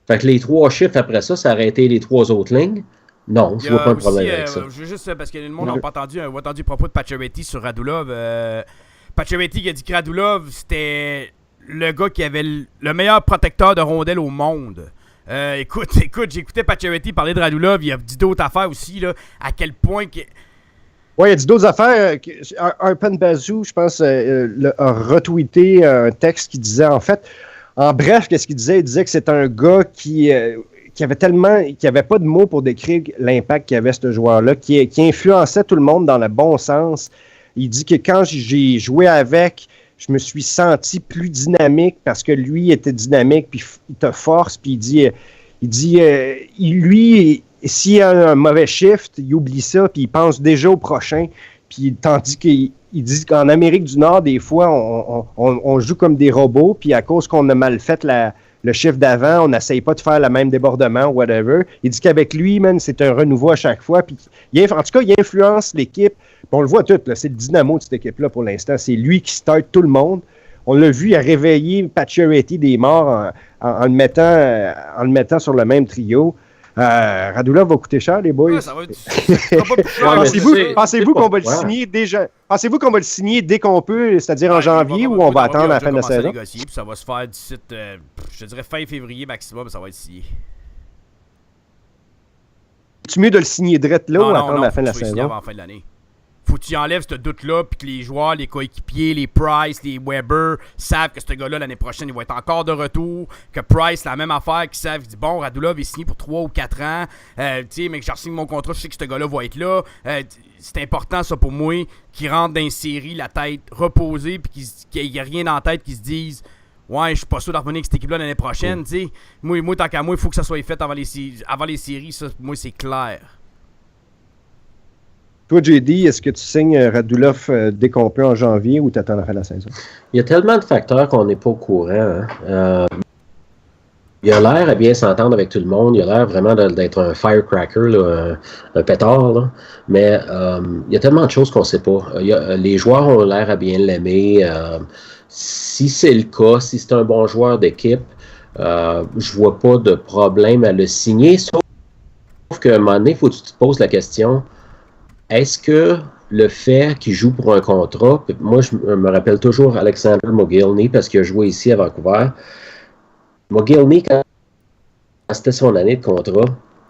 Fait que les 3 chiffres après ça, ça aurait été les 3 autres lignes. Non, je vois pas de problème avec ça. Je veux juste, parce que le monde n'a pas entendu le propos de Pacioretty sur Radulov. Pacioretty qui a dit que Radulov, c'était le gars qui avait le meilleur protecteur de rondelles au monde. Écoute, j'écoutais Pacioretty parler de Radulov, il a dit d'autres affaires aussi, là, à quel point... Oui, il a dit d'autres affaires. Arpen Bazou, je pense, a retweeté un texte qui disait, en fait, en bref, qu'est-ce qu'il disait? Il disait que c'est un gars qui avait pas de mots pour décrire l'impact qu'avait ce joueur-là, qui influençait tout le monde dans le bon sens. Il dit que quand j'ai joué avec, je me suis senti plus dynamique parce que lui était dynamique, puis il te force, puis il dit lui, s'il y a un mauvais shift, il oublie ça, puis il pense déjà au prochain, puis tandis qu'il dit qu'en Amérique du Nord, des fois, on joue comme des robots, puis à cause qu'on a mal fait le chiffre d'avant, on n'essaye pas de faire le même débordement ou whatever. Il dit qu'avec lui, man, c'est un renouveau à chaque fois. Puis en tout cas, il influence l'équipe. Puis on le voit tout, là, c'est le dynamo de cette équipe-là pour l'instant. C'est lui qui start tout le monde. On l'a vu, il a réveillé Pacioretty des morts en le mettant sur le même trio. Radulov va coûter cher, les boys. Ouais, ça va être... Pensez-vous qu'on va le signer déjà? Pensez-vous qu'on va le signer dès qu'on peut, c'est-à-dire en janvier, ou on va attendre la fin de la saison? Négocier, puis ça va se faire d'ici, je dirais fin février maximum, ça va être signé. C'est mieux de le signer direct là ou attendre la fin de la saison? Avant la fin de l'année. Faut que tu enlèves ce doute-là, puis que les joueurs, les coéquipiers, les Price, les Weber savent que ce gars-là, l'année prochaine, il va être encore de retour. Que Price, la même affaire, qu'ils savent, ils disent bon, Radulov est signé pour 3 ou 4 ans. Tu sais, mais que je signe mon contrat, je sais que ce gars-là va être là. C'est important, ça, pour moi, qu'il rentre dans une série, la tête reposée, puis qu'il n'y a rien dans la tête, qu'ils se disent ouais, je suis pas sûr de revenir avec cette équipe-là l'année prochaine. Tu sais, moi, tant qu'à moi, il faut que ça soit fait avant les séries. Ça, moi, c'est clair. Toi, JD, est-ce que tu signes Radulov dès qu'on peut en janvier ou tu attends la fin de la saison? Il y a tellement de facteurs qu'on n'est pas au courant. Hein. Il a l'air à bien s'entendre avec tout le monde. Il a l'air vraiment d'être un firecracker, là, un pétard. Là. Mais il y a tellement de choses qu'on ne sait pas. Les joueurs ont l'air à bien l'aimer. Si c'est le cas, si c'est un bon joueur d'équipe, je vois pas de problème à le signer. Sauf qu'à un moment donné, il faut que tu te poses la question... Est-ce que le fait qu'il joue pour un contrat, moi je me rappelle toujours Alexander Mogilny parce qu'il a joué ici à Vancouver. Mogilny, quand c'était son année de contrat,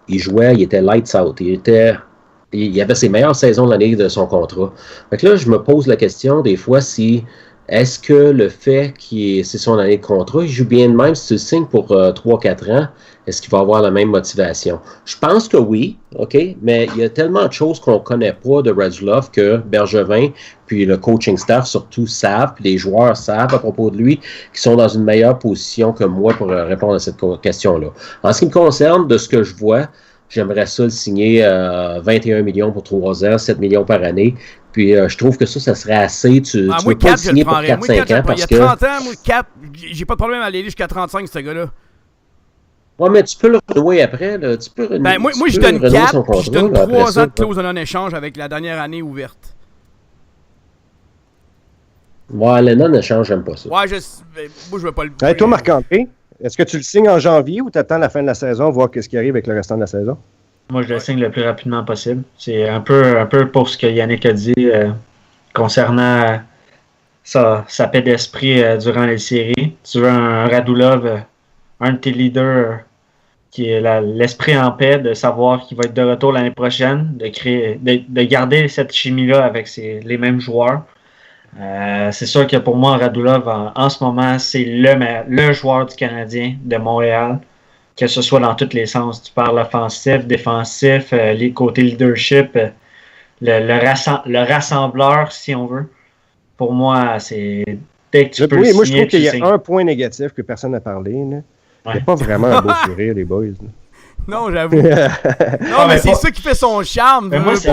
il jouait, il était lights out. Il avait ses meilleures saisons de l'année de son contrat. Fait que là, je me pose la question des fois si est-ce que le fait c'est son année de contrat, il joue bien de même si tu le signes pour 3-4 ans, est-ce qu'il va avoir la même motivation? Je pense que oui, OK, mais il y a tellement de choses qu'on ne connaît pas de Radulov que Bergevin, puis le coaching staff surtout savent, puis les joueurs savent à propos de lui, qui sont dans une meilleure position que moi pour répondre à cette question-là. En ce qui me concerne, de ce que je vois, j'aimerais ça le signer 21 millions pour 3 ans, 7 millions par année. Puis je trouve que ça serait assez. Tu peux pas le signer pour 4-5 ans parce que... Il y a 30 ans, moi, 4, j'ai pas de problème à aller jusqu'à 35, ce gars-là. Ouais, mais tu peux le renouer après. Là. Tu peux moi, je donne 4, puis je donne 3 ans de clause en échange avec la dernière année ouverte. Ouais, le non-échange, j'aime pas ça. Ouais, moi, je veux pas le... Hey, toi, Marc-André, est-ce que tu le signes en janvier ou tu attends la fin de la saison, voir ce qui arrive avec le restant de la saison? Moi, je le signe le plus rapidement possible. C'est un peu pour ce que Yannick a dit concernant sa paix d'esprit durant les séries. Tu veux un Radulov, un de tes leaders qui est l'esprit en paix, de savoir qu'il va être de retour l'année prochaine, de garder cette chimie-là avec les mêmes joueurs. C'est sûr que pour moi, Radulov, en ce moment, c'est le joueur du Canadien de Montréal, que ce soit dans tous les sens. Tu parles offensif, défensif, les côtés leadership, le rassembleur, si on veut. Pour moi, c'est dès que tu peux Oui, moi, je signer, trouve qu'il y tu a un point négatif que personne n'a parlé. Là. Il n'y a pas vraiment un beau sourire, les boys. Là. Non, j'avoue. Non, mais c'est ça qui fait son charme. Mais moi, tu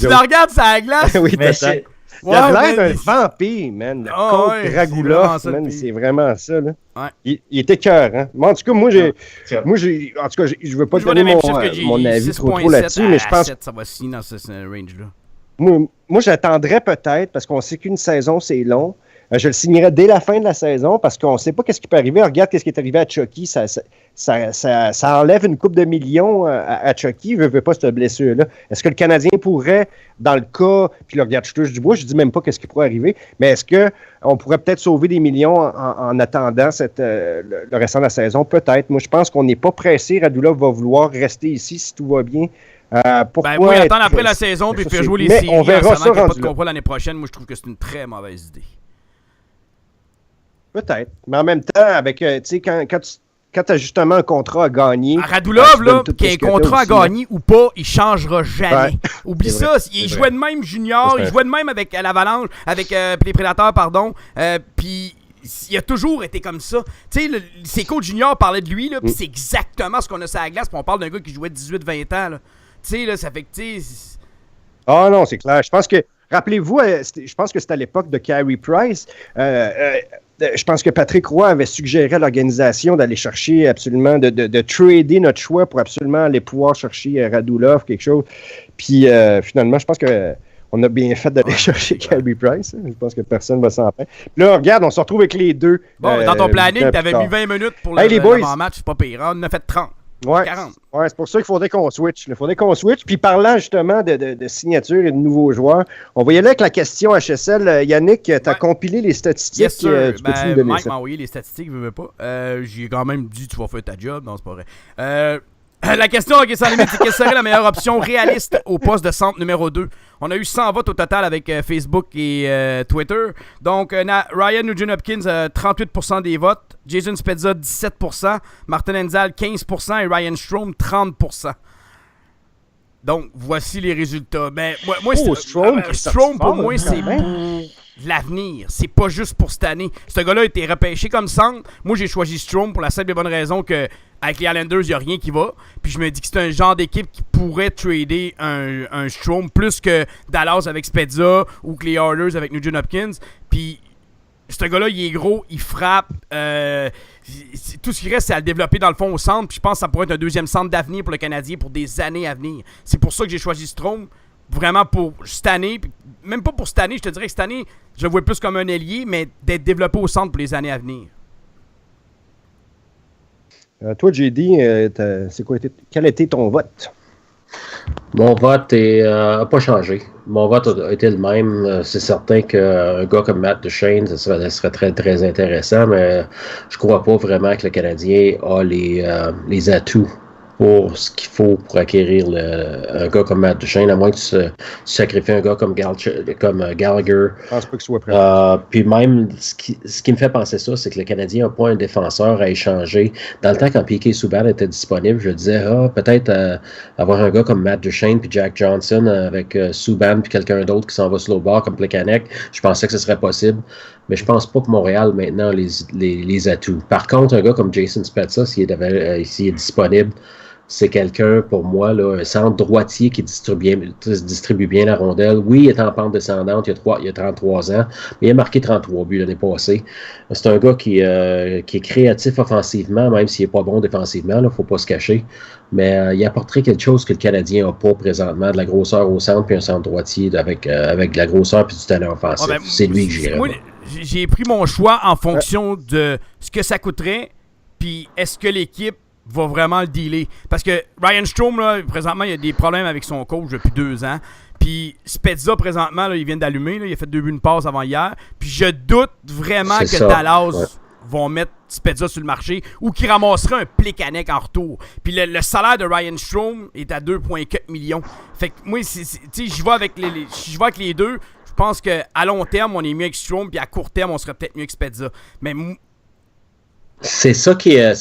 la regardes sur la glace. Oui, Mais peut-être. Il Ouais, a l'air mais- d'un vampire, man. Ah, Contre ouais, Dragula, c'est vraiment ça, man, le c'est vraiment ça. Là. Ouais. Il était cœur, hein. Moi, en tout cas, moi, C'est vrai. en tout cas, je veux pas Je vois donner les mêmes chiffres que j'ai. mon avis trop 6.7 là-dessus, mais je à pense 7, ça va signer dans ce range-là. moi, j'attendrais peut-être, parce qu'on sait qu'une saison, c'est long. Je le signerais dès la fin de la saison parce qu'on ne sait pas ce qui peut arriver. Regarde ce qui est arrivé à Chucky. Ça enlève une coupe de millions à Chucky. Il ne veut pas cette blessure-là. Est-ce que le Canadien pourrait, dans le cas, puis là, regarde, je touche du bois, je ne dis même pas ce qui pourrait arriver, mais est-ce qu'on pourrait peut-être sauver des millions en attendant le restant de la saison? Peut-être. Moi, je pense qu'on n'est pas pressé. Radulov va vouloir rester ici si tout va bien. Pourquoi Ben, moi, être attendre après la pressé? saison puis Ça, faire c'est- jouer les mais séries on verra en ça savant qu'il n'y a pas rendu de là. contrat l'année prochaine. Moi, je trouve que c'est une très mauvaise idée. Peut-être. Mais en même temps, avec, tu sais, quand tu as justement un contrat à gagner. À Radulov, tu là, donnes tout qu'il y ait ce un que t'as contrat à aussi, là. gagner ou pas, il changera jamais. Ouais. Oublie C'est ça. vrai, Il c'est jouait vrai. de même junior, C'est il vrai. jouait de même avec l'Avalanche, avec les Prédateurs, pardon. Puis il a toujours été comme ça. Tu sais, ses coachs juniors parlaient de lui, là, puis c'est exactement ce qu'on a sur la glace. Puis on parle d'un gars qui jouait 18-20 ans. Là. Tu sais, là, ça fait que, tu sais. Ah non, c'est clair. Je pense que, rappelez-vous, je pense que c'était à l'époque de Carey Price. Je pense que Patrick Roy avait suggéré à l'organisation d'aller chercher absolument, de trader notre choix pour absolument aller pouvoir chercher Radulov, quelque chose. Puis finalement, je pense que on a bien fait d'aller chercher Carey Price. Hein. Je pense que personne ne va s'en faire. Puis là, regarde, on se retrouve avec les deux. Bon, dans ton planning, 8 ans t'avais plus mis tard. 20 minutes pour Hey, les boys. l'avant-match, c'est pas pire. On en a fait 30. Ouais, 40. ouais, c'est pour ça qu'il faudrait qu'on switch. Il faudrait qu'on switch. Puis parlant justement de signature et de nouveaux joueurs, on va y aller avec la question HSL. Yannick, tu as Ouais. compilé les statistiques. Yes, sir. Tu peux-tu nous Ben, donner Mike ça? m'a envoyé les statistiques, je veux pas. J'ai quand même dit tu vas faire ta job. Non, c'est pas vrai. La question qui est sans limite, c'est quelle serait la meilleure option réaliste au poste de centre numéro 2? On a eu 100 votes au total avec Facebook et Twitter. Donc, Ryan Nugent-Hopkins, 38% des votes. Jason Spezza, 17%. Martin Enzal, 15%. Et Ryan Strome, 30%. Donc, voici les résultats. Ben, moi Oh, Strome, Strome, pour moi, quand c'est même. pour l'avenir. C'est pas juste pour cette année. Ce gars-là a été repêché comme centre. Moi, j'ai choisi Strome pour la simple et bonne raison que avec les Islanders, il n'y a rien qui va. Puis je me dis que c'est un genre d'équipe qui pourrait trader un Strome plus que Dallas avec Spezza ou que les Oilers avec Nugent-Hopkins. Puis ce gars-là, il est gros, il frappe. Tout ce qui reste, c'est à le développer dans le fond au centre. Puis je pense que ça pourrait être un deuxième centre d'avenir pour le Canadien pour des années à venir. C'est pour ça que j'ai choisi Strome. Vraiment pour cette année. Puis même pas pour cette année, je te dirais que cette année, je le vois plus comme un ailier, mais d'être développé au centre pour les années à venir. Toi, JD, quel était ton vote? Mon vote n'a pas changé. Mon vote a été le même. C'est certain qu'un gars comme Matt Duchene, ça serait très, très intéressant, mais je crois pas vraiment que le Canadien a les atouts pour ce qu'il faut pour acquérir un gars comme Matt Duchene, à moins que tu sacrifies un gars comme Gallagher. Je pense pas qu'il soit prêt. Puis même, ce qui me fait penser ça, c'est que le Canadien n'a pas un défenseur à échanger. Dans le temps, quand Piquet Souban était disponible, je disais, peut-être avoir un gars comme Matt Duchene puis Jack Johnson avec Subban puis quelqu'un d'autre qui s'en va sur le bord comme Plekanec. Je pensais que ce serait possible. Mais je pense pas que Montréal, maintenant, a les atouts. Par contre, un gars comme Jason Spezza, s'il est disponible, c'est quelqu'un, pour moi, là, un centre droitier qui distribue bien la rondelle. Oui, il est en pente descendante, il a 33 ans, mais il a marqué 33 buts l'année passée. C'est un gars qui est créatif offensivement, même s'il n'est pas bon défensivement, il ne faut pas se cacher. Mais il apporterait quelque chose que le Canadien n'a pas présentement, de la grosseur au centre, puis un centre droitier avec de la grosseur puis du talent offensif. Ouais, ben, c'est lui que j'irais. Moi, j'ai pris mon choix en fonction de ce que ça coûterait, puis est-ce que l'équipe va vraiment le dealer. Parce que Ryan Strome, là, présentement, il a des problèmes avec son coach depuis 2 ans. Puis Spezza, présentement, là, il vient d'allumer. Là, il a fait 2 buts, une passe avant hier. Puis je doute vraiment C'est que ça, Dallas vont mettre Spezza sur le marché ou qu'il ramassera un Plekanec en retour. Puis le salaire de Ryan Strome est à 2,4 millions. Fait que moi, j'y vais avec les deux. Je pense qu'à long terme, on est mieux avec Strome, puis à court terme, on serait peut-être mieux que Spezza. Mais C'est ça qui rend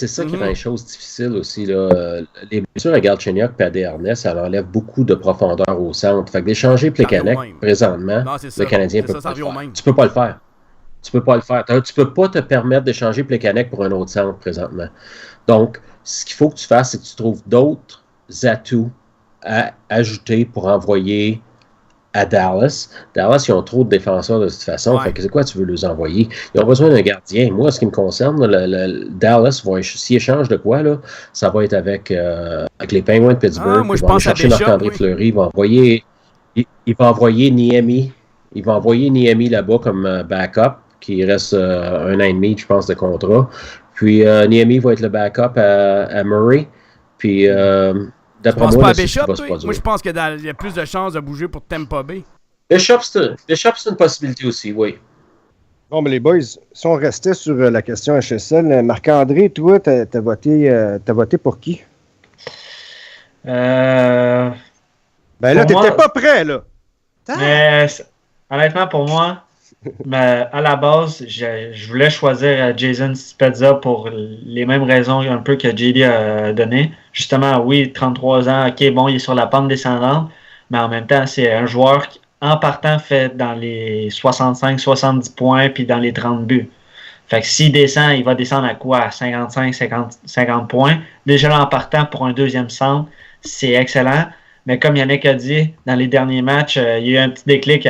les choses difficiles aussi. Là. Les blessures à Galchenyuk et à Desharnais, ça enlève beaucoup de profondeur au centre. Fait que d'échanger Plekanec présentement, non, le Canadien peut ça, pas le faire. même. Tu peux pas le faire. Tu peux pas te permettre d'échanger Plekanec pour un autre centre présentement. Donc, ce qu'il faut que tu fasses, c'est que tu trouves d'autres atouts à ajouter pour envoyer à Dallas. Dallas, ils ont trop de défenseurs de toute façon. Ouais. Fait que c'est quoi tu veux les envoyer? Ils ont besoin d'un gardien. Moi, ce qui me concerne, Dallas, s'ils échangent de quoi, là, ça va être avec les Penguins de Pittsburgh. Moi, je ils vont pense aller chercher Marc-André Fleury. Ils vont envoyer Niemi. Ils vont envoyer Niemi là-bas comme backup, qui reste 1 an et demi, je pense, de contrat. Puis Niemi va être le backup à Murray. Puis d'après moi, pas à c'est Bishop, ce qui va se produire. moi, je pense qu'il y a plus de chances de bouger pour Tampa Bay. Bishop, c'est une possibilité aussi, oui. Bon, mais les boys, si on restait sur la question HSL, Marc-André, toi, t'as voté pour qui? Ben là, t'étais pas prêt, là. Mais, honnêtement, pour moi, à la base, je voulais choisir Jason Spezza pour les mêmes raisons un peu que JD a donné. Justement, oui, 33 ans, ok, bon, il est sur la pente descendante, mais en même temps, c'est un joueur qui, en partant, fait dans les 65-70 points puis dans les 30 buts. Fait que s'il descend, il va descendre à quoi? À 55-50 points. Déjà là, en partant pour un deuxième centre, c'est excellent. Mais comme Yannick a dit, dans les derniers matchs, il y a eu un petit déclic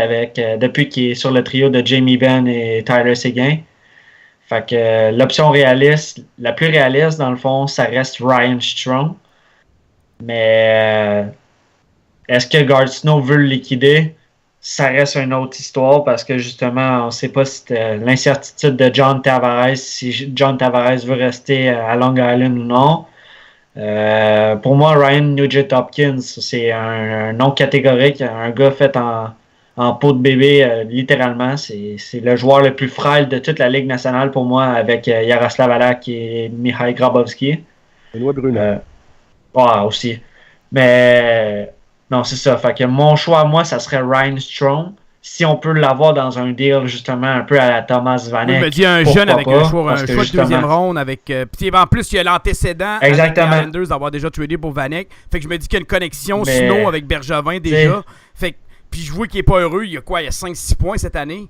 depuis qu'il est sur le trio de Jamie Benn et Tyler Seguin. Fait que l'option réaliste, la plus réaliste dans le fond, ça reste Ryan Strome. Mais est-ce que Gatineau veut le liquider? Ça reste une autre histoire parce que justement, on ne sait pas si l'incertitude de John Tavares, si John Tavares veut rester à Long Island ou non. Pour moi, Ryan Nugent-Hopkins, c'est un nom catégorique, un gars fait en peau de bébé, littéralement. C'est le joueur le plus frêle de toute la Ligue nationale pour moi, avec Yaroslav Halak et Mikhail Grabowski. Benoît Brunet. Aussi. Mais non, c'est ça. Fait que mon choix, moi, ça serait Ryan Strome. Si on peut l'avoir dans un deal, justement, un peu à la Thomas Vanek. Je me dis un jeune avec un choix de deuxième ronde. En plus, il y a l'antécédent avec les Islanders d'avoir déjà tradé pour Vanek. Fait que je me dis qu'il y a une connexion sinon avec Bergevin déjà. Fait que, puis je vois qu'il n'est pas heureux. Il y a quoi? Il y a 5-6 points cette année.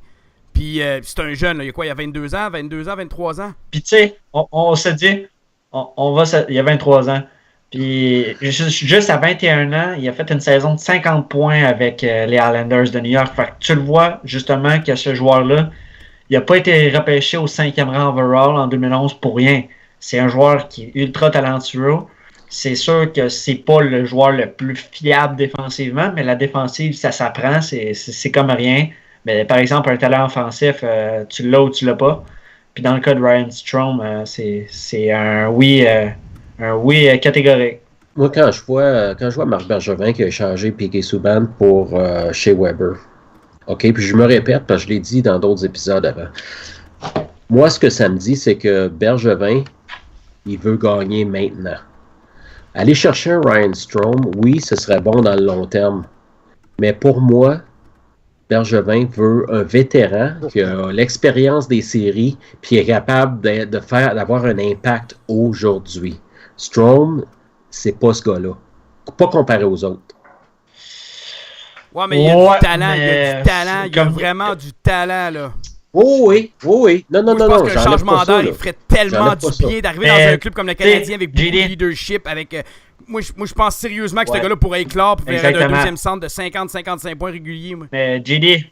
Puis c'est un jeune. Là. Il y a quoi? Il y a 22 ans, 23 ans. Puis tu sais, on se dit, il y a 23 ans. Puis juste à 21 ans, il a fait une saison de 50 points avec les Islanders de New York. Fait que tu le vois justement que ce joueur-là, il n'a pas été repêché au 5e rang overall en 2011 pour rien. C'est un joueur qui est ultra talentueux. C'est sûr que c'est pas le joueur le plus fiable défensivement, mais la défensive, ça s'apprend, c'est comme rien. Mais par exemple, un talent offensif, tu l'as ou tu l'as pas. Puis dans le cas de Ryan Strome, c'est un oui catégorique. Moi, quand je vois Marc Bergevin qui a échangé Piquet Subban pour Shea Weber, OK, puis je me répète parce que je l'ai dit dans d'autres épisodes avant. Moi, ce que ça me dit, c'est que Bergevin, il veut gagner maintenant. Aller chercher un Ryan Strome, oui, ce serait bon dans le long terme. Mais pour moi, Bergevin veut un vétéran qui a l'expérience des séries puis est capable d'avoir un impact aujourd'hui. Strome, c'est pas ce gars-là. Pas comparé aux autres. Ouais, mais il y a du talent. Il y a du talent. Il y a vraiment du talent, là. Oui. Non. Je pense qu'un changement d'air, il ferait tellement du bien d'arriver dans un club comme le Canadien avec beaucoup de leadership. Moi, je pense sérieusement que ce gars-là pourrait éclore et faire un deuxième centre de 50-55 points réguliers. Moi. Mais JD,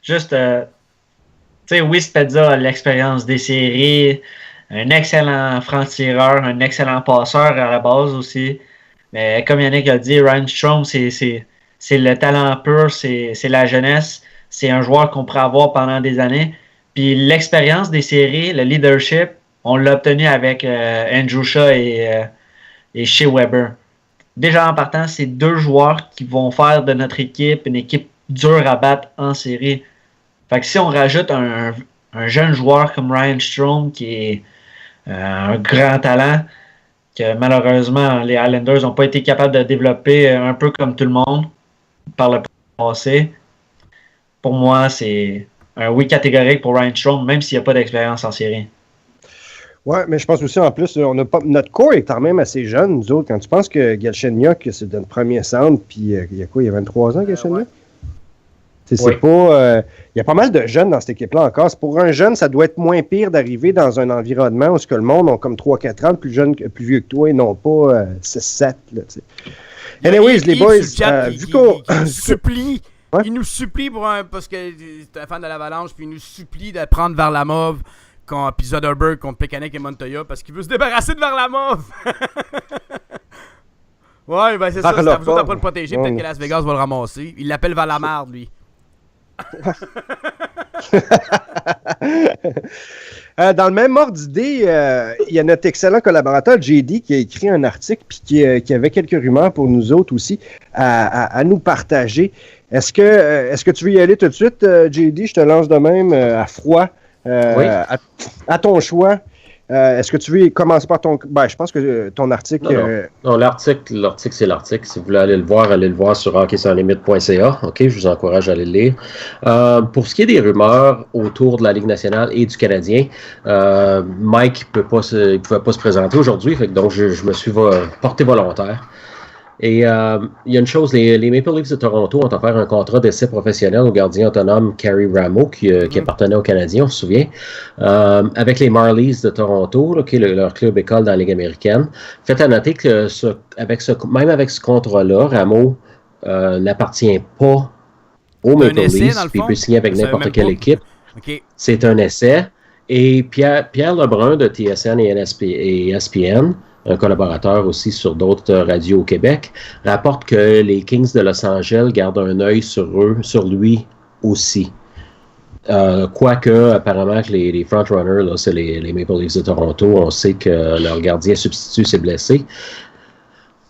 juste, tu sais, oui, Spezza a l'expérience des séries, un excellent franc-tireur, un excellent passeur à la base aussi. Mais comme Yannick a dit, Ryan Strome, c'est le talent pur, c'est la jeunesse. C'est un joueur qu'on pourrait avoir pendant des années. Puis l'expérience des séries, le leadership, on l'a obtenu avec Andrew Shaw et Shea Weber. Déjà en partant, c'est deux joueurs qui vont faire de notre équipe une équipe dure à battre en série. Fait que si on rajoute un jeune joueur comme Ryan Strome, qui est un grand talent, que malheureusement les Islanders n'ont pas été capables de développer un peu comme tout le monde par le passé. Pour moi, c'est un oui catégorique pour Ryan Strome, même s'il n'y a pas d'expérience en série. Oui, mais je pense aussi, en plus, notre corps est quand même assez jeune, nous autres. Quand tu penses que Galchenyuk, c'est notre premier centre, puis il y a quoi, il y a 23 ans, Galchenyuk? Ouais. C'est pas... il y a pas mal de jeunes dans cette équipe-là encore. Pour un jeune, ça doit être moins pire d'arriver dans un environnement où le monde a comme 3-4 ans, plus vieux que toi, et non pas 6-7. Anyways, les boys, vu qu'on... Il nous supplie parce que c'est un fan de l'Avalanche, puis il nous supplie de prendre Varlamov puis Zoderberg contre Plekanec et Montoya parce qu'il veut se débarrasser de Varlamov. Ouais, ben c'est ça. Si t'as besoin de pas le protéger, peut-être que Las Vegas va le ramasser. Il l'appelle Valamard, lui. Dans le même ordre d'idée, il y a notre excellent collaborateur JD qui a écrit un article puis qui avait quelques rumeurs pour nous autres aussi à nous partager. Est-ce que tu veux y aller tout de suite, JD? Je te lance de même à froid, oui. à ton choix. Est-ce que tu veux commencer par ton... Ben, je pense que ton article... Non, l'article, c'est l'article. Si vous voulez aller le voir sur hockeysanslimite.ca. OK, je vous encourage à aller le lire. Pour ce qui est des rumeurs autour de la Ligue nationale et du Canadien, Mike ne pouvait pas se présenter aujourd'hui, donc je me suis porté volontaire. Et il y a une chose, les Maple Leafs de Toronto ont offert un contrat d'essai professionnel au gardien autonome Carey Rameau, qui appartenait aux Canadiens, on se souvient, avec les Marlies de Toronto, là, qui est leur club école dans la Ligue américaine. Faites à noter que même avec ce contrat-là, Rameau n'appartient pas aux Maple Leafs, puis il peut signer avec n'importe quelle équipe. Okay. C'est un essai. Et Pierre Lebrun de TSN et ESPN, un collaborateur aussi sur d'autres radios au Québec, rapporte que les Kings de Los Angeles gardent un œil sur lui aussi. Quoique, apparemment, que les frontrunners, là, c'est les Maple Leafs de Toronto, on sait que leur gardien substitut s'est blessé.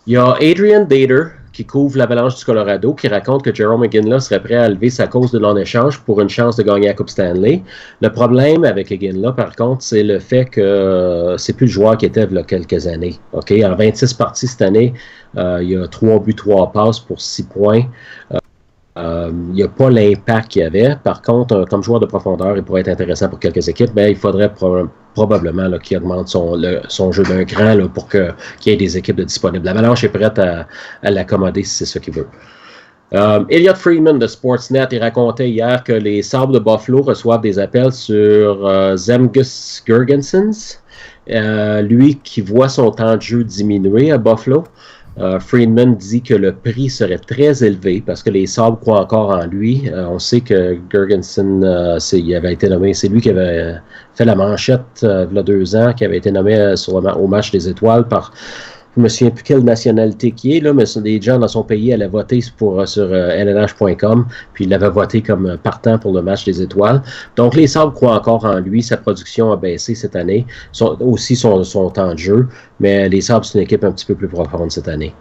Il y a Adrian Dater, qui couvre l'Avalanche du Colorado, qui raconte que Jarome Iginla serait prêt à lever sa cause de non-échange pour une chance de gagner la Coupe Stanley. Le problème avec Iginla, par contre, c'est le fait que c'est plus le joueur qui était il y a quelques années. Okay? En 26 parties cette année, il y a 3 buts, 3 passes pour 6 points. Il n'y a pas l'impact qu'il y avait. Par contre, comme joueur de profondeur, il pourrait être intéressant pour quelques équipes, mais il faudrait probablement qu'il augmente son jeu d'un cran là, pour qu'il y ait des équipes disponibles. L'Avalanche est prête à l'accommoder si c'est ce qu'il veut. Elliot Friedman de Sportsnet, il racontait hier que les Sabres de Buffalo reçoivent des appels sur Zemgus Girgensons, lui qui voit son temps de jeu diminuer à Buffalo. Friedman dit que le prix serait très élevé parce que les Sabres croient encore en lui. On sait que Girgensons, il avait été nommé, c'est lui qui avait fait la manchette il y a 2 ans, qui avait été nommé au match des étoiles par, je me souviens plus quelle nationalité qui est, là, mais des gens dans son pays allaient voter sur LNH.com, puis il avait voté comme partant pour le match des étoiles. Donc les Sabres croient encore en lui, sa production a baissé cette année, aussi son temps de jeu, mais les Sabres, c'est une équipe un petit peu plus profonde cette année.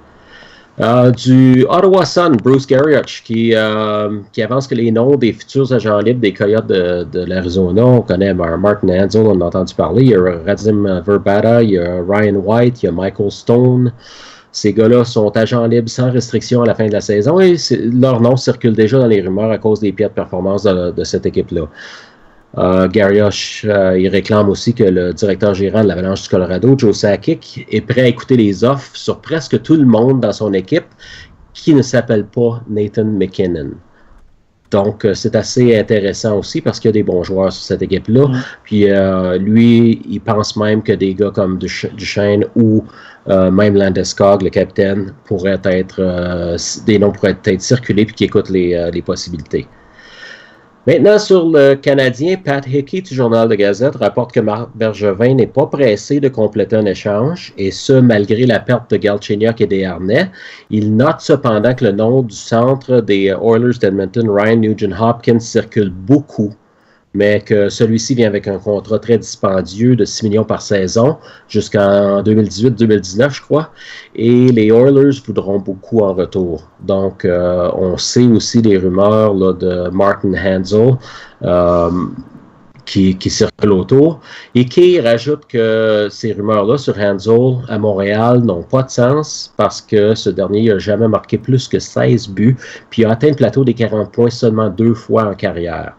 Du Ottawa Sun, Bruce Garrioch, qui avance que les noms des futurs agents libres des Coyotes de l'Arizona, on connaît Martin Hanzal, on a entendu parler, il y a Radim Verbata, il y a Ryan White, il y a Michael Stone. Ces gars-là sont agents libres sans restriction à la fin de la saison et leurs noms circulent déjà dans les rumeurs à cause des pieds de performance de cette équipe-là. Garrioch, il réclame aussi que le directeur gérant de l'Avalanche du Colorado, Joe Sakic, est prêt à écouter les offres sur presque tout le monde dans son équipe qui ne s'appelle pas Nathan MacKinnon. Donc, c'est assez intéressant aussi parce qu'il y a des bons joueurs sur cette équipe-là. Puis, lui, il pense même que des gars comme Duchesne ou même Landeskog, le capitaine, pourraient être des noms pourraient être circulés puis qui écoutent les possibilités. Maintenant, sur le Canadien, Pat Hickey du Journal de Gazette rapporte que Marc Bergevin n'est pas pressé de compléter un échange, et ce, malgré la perte de Galchenyuk et des Harnais. Il note cependant que le nom du centre des Oilers d'Edmonton, Ryan Nugent-Hopkins, circule beaucoup, mais que celui-ci vient avec un contrat très dispendieux de 6 millions par saison jusqu'en 2018-2019, je crois, et les Oilers voudront beaucoup en retour. Donc, on sait aussi les rumeurs là, de Martin Hanzal, qui circulent autour. Et qui rajoute que ces rumeurs-là sur Hanzal à Montréal n'ont pas de sens parce que ce dernier n'a jamais marqué plus que 16 buts, puis a atteint le plateau des 40 points seulement 2 fois en carrière.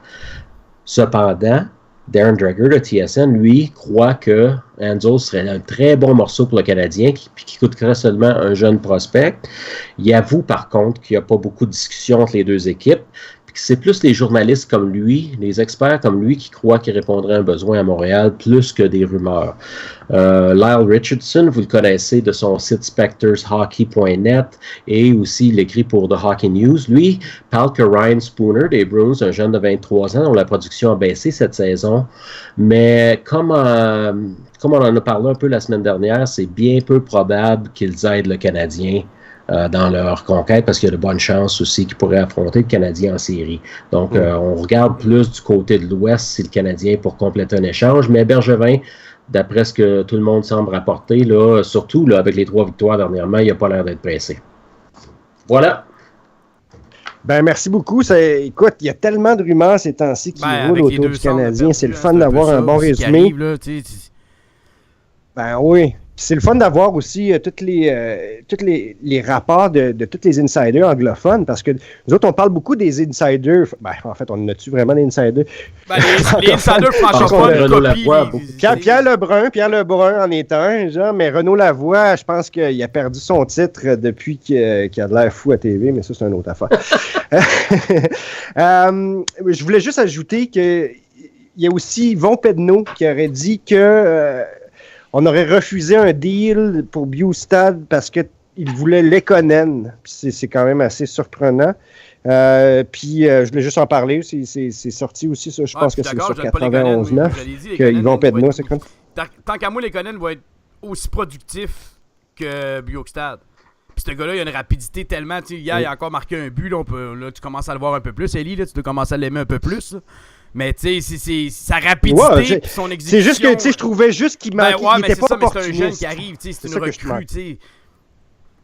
Cependant, Darren Dreger de TSN, lui, croit que Hanzal serait un très bon morceau pour le Canadien, puis qui coûterait seulement un jeune prospect. Il avoue, par contre, qu'il n'y a pas beaucoup de discussions entre les deux équipes, puis que c'est plus les journalistes comme lui, les experts comme lui, qui croient qu'il répondrait à un besoin à Montréal, plus que des rumeurs. Lyle Richardson, vous le connaissez de son site SpectorsHockey.net, et aussi il écrit pour The Hockey News. Lui parle que Ryan Spooner des Bruins, un jeune de 23 ans dont la production a baissé cette saison, mais comme on en a parlé un peu la semaine dernière, c'est bien peu probable qu'ils aident le Canadien dans leur conquête, parce qu'il y a de bonnes chances aussi qu'ils pourraient affronter le Canadien en série. Donc, on regarde plus du côté de l'Ouest si le Canadien pour compléter un échange, mais Bergevin, d'après ce que tout le monde semble rapporter, là, surtout là, avec les 3 victoires dernièrement, il n'a pas l'air d'être pressé. Voilà. Ben, merci beaucoup. Écoute, il y a tellement de rumeurs ces temps-ci qui roulent autour du Canadien. C'est le fun d'avoir un bon résumé. Arrive, là, ben oui. C'est le fun d'avoir aussi tous les rapports de tous les insiders anglophones, parce que nous autres, on parle beaucoup des insiders. Ben, en fait, on en a-tu vraiment des insiders? Ben, les insiders francophones copient. Pierre Lebrun en est un, genre, mais Renaud Lavoie, je pense qu'il a perdu son titre depuis qu'il a de l'air fou à TV, mais ça, c'est une autre affaire. Je voulais juste ajouter qu'il y a aussi Yvon Pedneau qui aurait dit que on aurait refusé un deal pour Bjugstad parce qu'il voulait Lekonen. C'est quand même assez surprenant. Puis je voulais juste en parler. C'est sorti aussi, ça. Je pense que c'est sur 91.9 que Yvon Pedneau, c'est comme... Tant qu'à moi, Lekonen va être aussi productif que Bjugstad. Puis ce gars-là, il a une rapidité tellement... Hier, il a encore marqué un but. Là, tu commences à le voir un peu plus. Ellie, là, tu dois commencer à l'aimer un peu plus. Là. Mais tu sais, c'est sa rapidité et son exécution. C'est juste que je trouvais juste qu'il manquait. Ben ouais, mais c'est ça, mais c'est un jeune qui arrive, c'est une recrue, tu sais.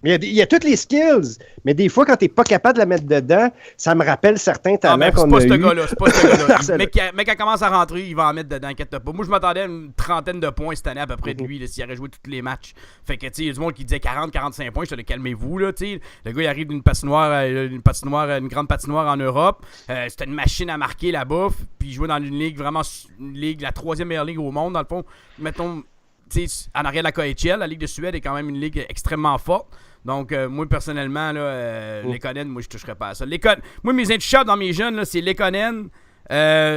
Mais il y a toutes les skills, mais des fois, quand t'es pas capable de la mettre dedans, ça me rappelle certains talents qu'on a eu. C'est pas ce gars-là. Mais quand il commence à rentrer, il va en mettre dedans, inquiète pas. Moi, je m'attendais à une trentaine de points cette année à peu près de lui, s'il aurait joué tous les matchs. Fait que, tu sais, il y a du monde qui disait 40-45 points, je te le calmez-vous, là, tu sais. Le gars, il arrive d'une patinoire, une grande patinoire en Europe. C'était une machine à marquer là-bas, puis il jouait dans une ligue, vraiment, la 3e meilleure ligue au monde, dans le fond. Mettons, tu sais, en arrière de la KHL, la Ligue de Suède est quand même une ligue extrêmement forte. Donc, moi, personnellement, Lekonen, moi, je toucherais pas à ça. Moi, mes intouchables dans mes jeunes, là, c'est Lekonen,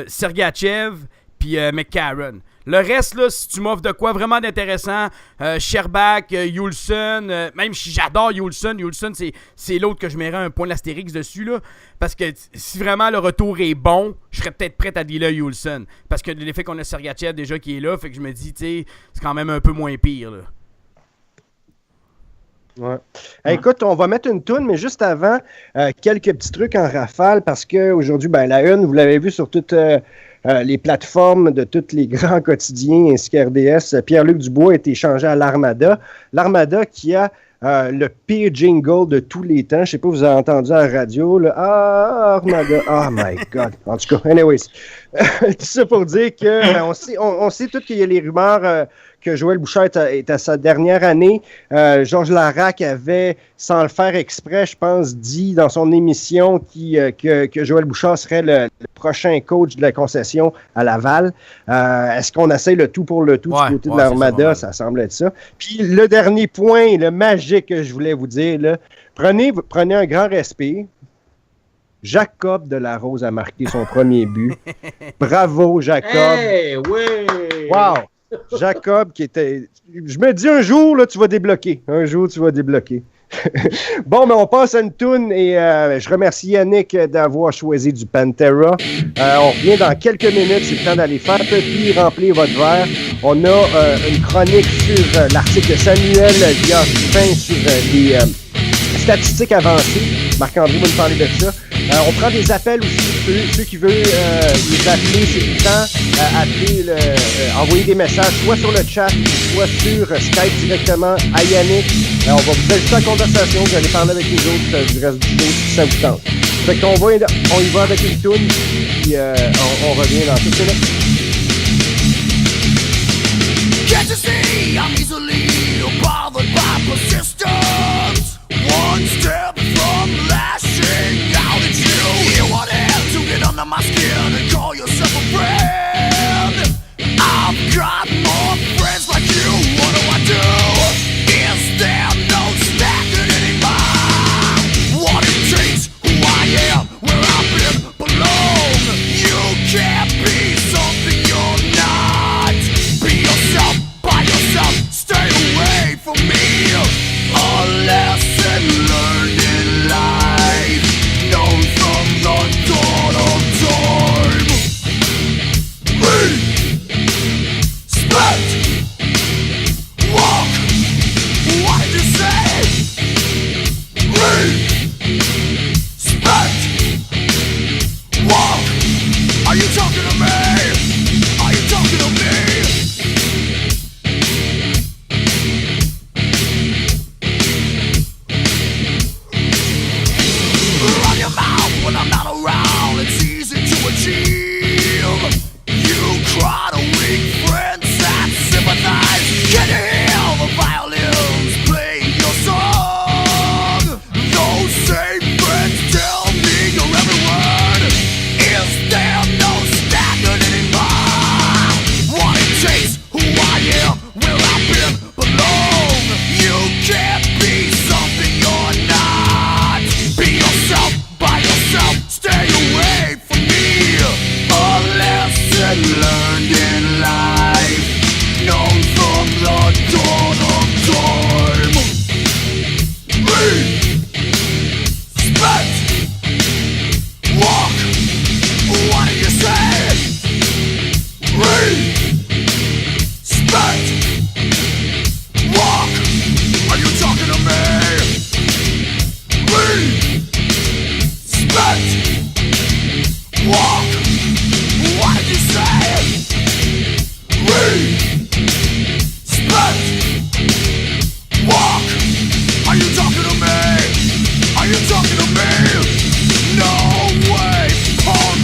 Sergachev, puis McCarron. Le reste, là, si tu m'offres de quoi vraiment d'intéressant, Sherbak, Yulson, même si j'adore Yulson, c'est l'autre que je mettrais un point d'astérix dessus, là, parce que si vraiment le retour est bon, je serais peut-être prêt à dealer Yulson. Parce que l'effet qu'on a Sergachev déjà qui est là, fait que je me dis, tu sais, c'est quand même un peu moins pire, là. Ouais. Écoute, on va mettre une toune, mais juste avant, quelques petits trucs en rafale, parce qu'aujourd'hui, la une, vous l'avez vu sur toutes les plateformes de tous les grands quotidiens ainsi qu'RDS, Pierre-Luc Dubois a été échangé à l'Armada. L'Armada qui a le pire jingle de tous les temps. Je ne sais pas, vous avez entendu à la radio, là. Armada. Oh my God. En tout cas, anyways. Tout ça pour dire que on sait tout qu'il y a les rumeurs que Joël Bouchard est à sa dernière année. Georges Larac avait, sans le faire exprès, je pense, dit dans son émission que Joël Bouchard serait le prochain coach de la concession à Laval. Est-ce qu'on essaie le tout pour le tout du côté de l'Armada? Ça semble être ça. Puis le dernier point, le magique que je voulais vous dire, là, prenez un grand respect. Jacob Delarose a marqué son premier but. Bravo, Jacob. Hey, oui! Wow! Jacob qui était... Je me dis un jour, là, tu vas débloquer. Un jour, tu vas débloquer. Bon, mais on passe à une toune et je remercie Yannick d'avoir choisi du Pantera. On revient dans quelques minutes. C'est le temps d'aller faire pipi, remplir votre verre. On a une chronique sur l'article de Samuel Diaz-Dupin sur les statistiques avancées. Marc-André va nous parler de ça. On prend des appels aussi, ceux qui veulent les appeler, c'est le temps. Envoyer des messages, soit sur le chat, soit sur Skype directement à Yannick. On va vous ajouter en conversation, vous allez parler avec les autres du reste du show si ça vous tente. Fait qu'on on y va avec une toune, puis on revient dans tout de suite. distance, one step from lashing out at you. You want to get under my skin and call yourself a friend. I've got more friends like you. What do I do? Is there no stacking anymore? What it takes, who I am, where I've been, belong. You can't be something you're not. Be yourself, by yourself, stay away from me. A lesson learned in life, known from the dawn of time. Respect, walk, what did you say? Respect, walk, are you talking to me? Are you talking to me? Run your mouth when I'm not around, it's easy to achieve. You cry to weak friends that sympathize. Can you hear the violins play your song? Those same friends tell me you're every word. Is there no staggering anymore? What it takes, who I am, where I've been, belong. You can't be something you're not. Be yourself, by yourself, stay away from me. A lesson learned in life, known from the dawn of time. Respect, walk, what do you say? Respect, walk, are you talking to me? Respect, walk, what did you say? Respect, walk, are you talking to me? Are you talking to me? No way, punk!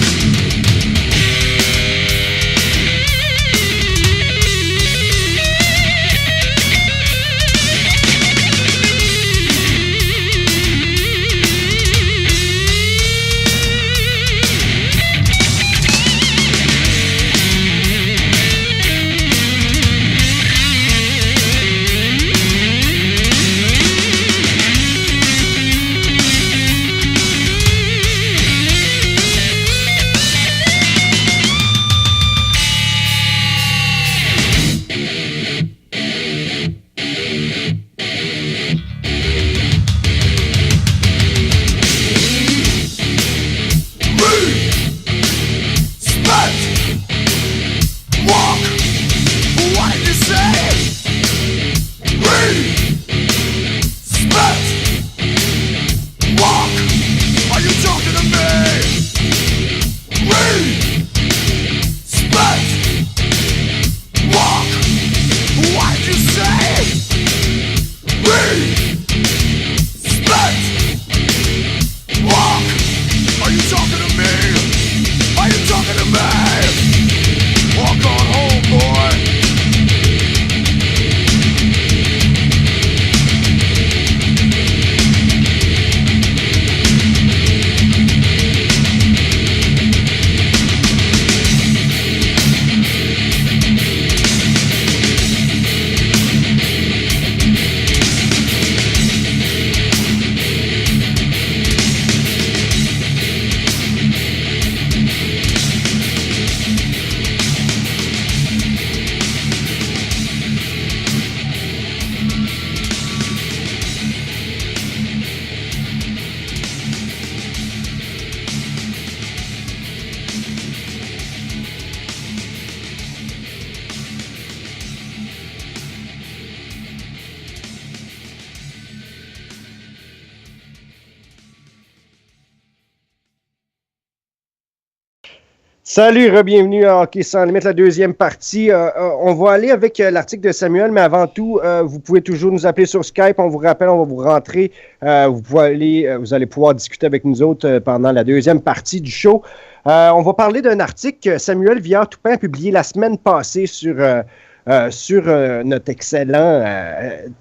Salut, re-bienvenue à Hockey Sans Limite, la deuxième partie. On va aller avec l'article de Samuel, mais avant tout, vous pouvez toujours nous appeler sur Skype. On vous rappelle, on va vous rentrer. Vous allez pouvoir discuter avec nous autres pendant la deuxième partie du show. On va parler d'un article que Samuel Villard-Toupin a publié la semaine passée sur sur notre excellent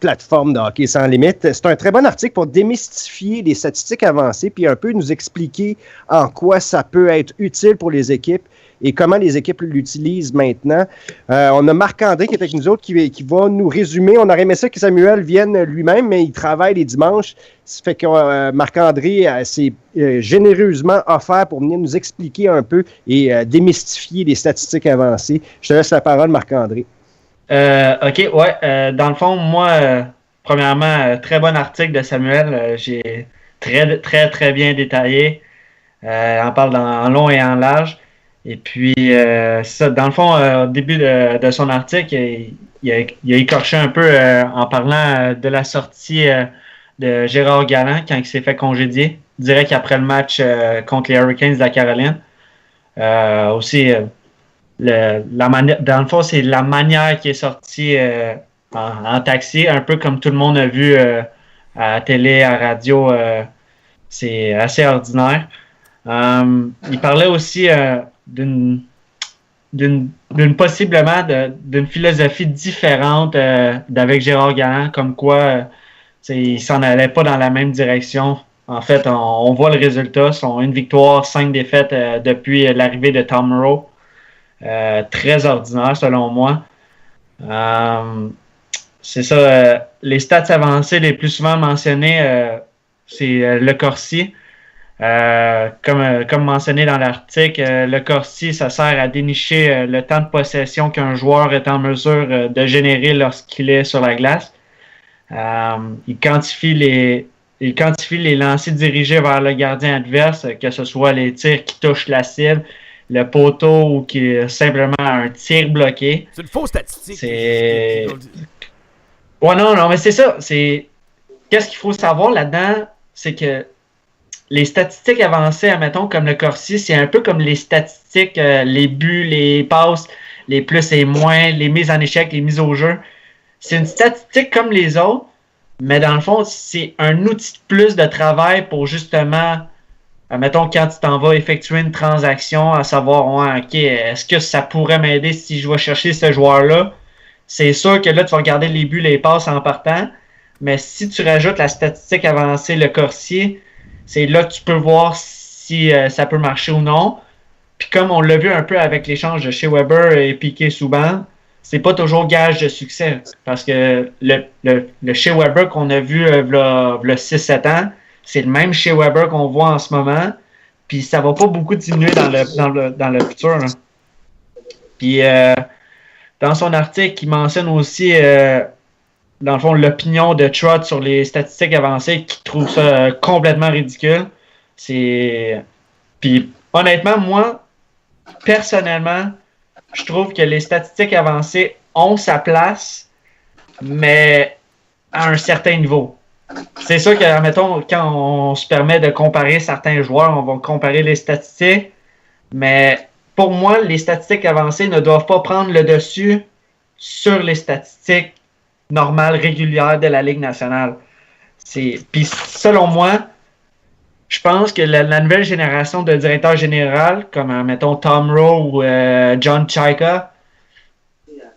plateforme de Hockey Sans Limite. C'est un très bon article pour démystifier les statistiques avancées puis un peu nous expliquer en quoi ça peut être utile pour les équipes et comment les équipes l'utilisent maintenant. On a Marc-André qui est avec nous autres qui va nous résumer. On aurait aimé ça que Samuel vienne lui-même, mais il travaille les dimanches. Ça fait que Marc-André s'est généreusement offert pour venir nous expliquer un peu et démystifier les statistiques avancées. Je te laisse la parole, Marc-André. OK, ouais. Dans le fond, moi, premièrement, très bon article de Samuel. J'ai très, très, très bien détaillé. On parle en long et en large. Et puis, ça, dans le fond, au début de son article, il a écorché un peu en parlant de la sortie de Gérard Galland quand il s'est fait congédier, direct après le match contre les Hurricanes de la Caroline. Aussi, dans le fond, c'est la manière qui est sortie en taxi, un peu comme tout le monde a vu à la télé, à la radio. C'est assez ordinaire. Il parlait aussi d'une possiblement d'une philosophie différente d'avec Gérard Galland, comme quoi il s'en allait pas dans la même direction. En fait, on voit le résultat, sont une victoire, 5 défaites depuis l'arrivée de Tom Rowe. Très ordinaire selon moi. C'est ça, les stats avancées les plus souvent mentionnées, c'est le Corsi. Comme mentionné dans l'article, le Corsi, ça sert à dénicher le temps de possession qu'un joueur est en mesure de générer lorsqu'il est sur la glace. Il quantifie les lancers dirigés vers le gardien adverse, que ce soit les tirs qui touchent la cible, le poteau ou qui est simplement un tir bloqué. C'est une fausse statistique. Ouais, non, mais c'est ça. Qu'est-ce qu'il faut savoir là-dedans, c'est que les statistiques avancées, admettons, comme le Corsi, c'est un peu comme les statistiques, les buts, les passes, les plus et moins, les mises en échec, les mises au jeu. C'est une statistique comme les autres, mais dans le fond, c'est un outil de plus de travail pour justement, admettons, quand tu t'en vas effectuer une transaction, à savoir, ouais, OK, est-ce que ça pourrait m'aider si je vais chercher ce joueur-là? C'est sûr que là, tu vas regarder les buts, les passes en partant, mais si tu rajoutes la statistique avancée, le Corsi, c'est là que tu peux voir si ça peut marcher ou non. Puis comme on l'a vu un peu avec l'échange de Shea Weber et Piquet-Souban, c'est pas toujours gage de succès. Parce que le Shea Weber qu'on a vu il y a 6-7 ans, c'est le même Shea Weber qu'on voit en ce moment. Puis ça va pas beaucoup diminuer dans le futur. Là. Puis dans son article, il mentionne aussi dans le fond, l'opinion de Trott sur les statistiques avancées qui trouve ça complètement ridicule. Puis, honnêtement, moi, personnellement, je trouve que les statistiques avancées ont sa place, mais à un certain niveau. C'est sûr que, mettons, quand on se permet de comparer certains joueurs, on va comparer les statistiques, mais pour moi, les statistiques avancées ne doivent pas prendre le dessus sur les statistiques normale, régulière de la Ligue nationale. Puis selon moi, je pense que la nouvelle génération de directeurs généraux, comme mettons Tom Rowe ou John Chayka,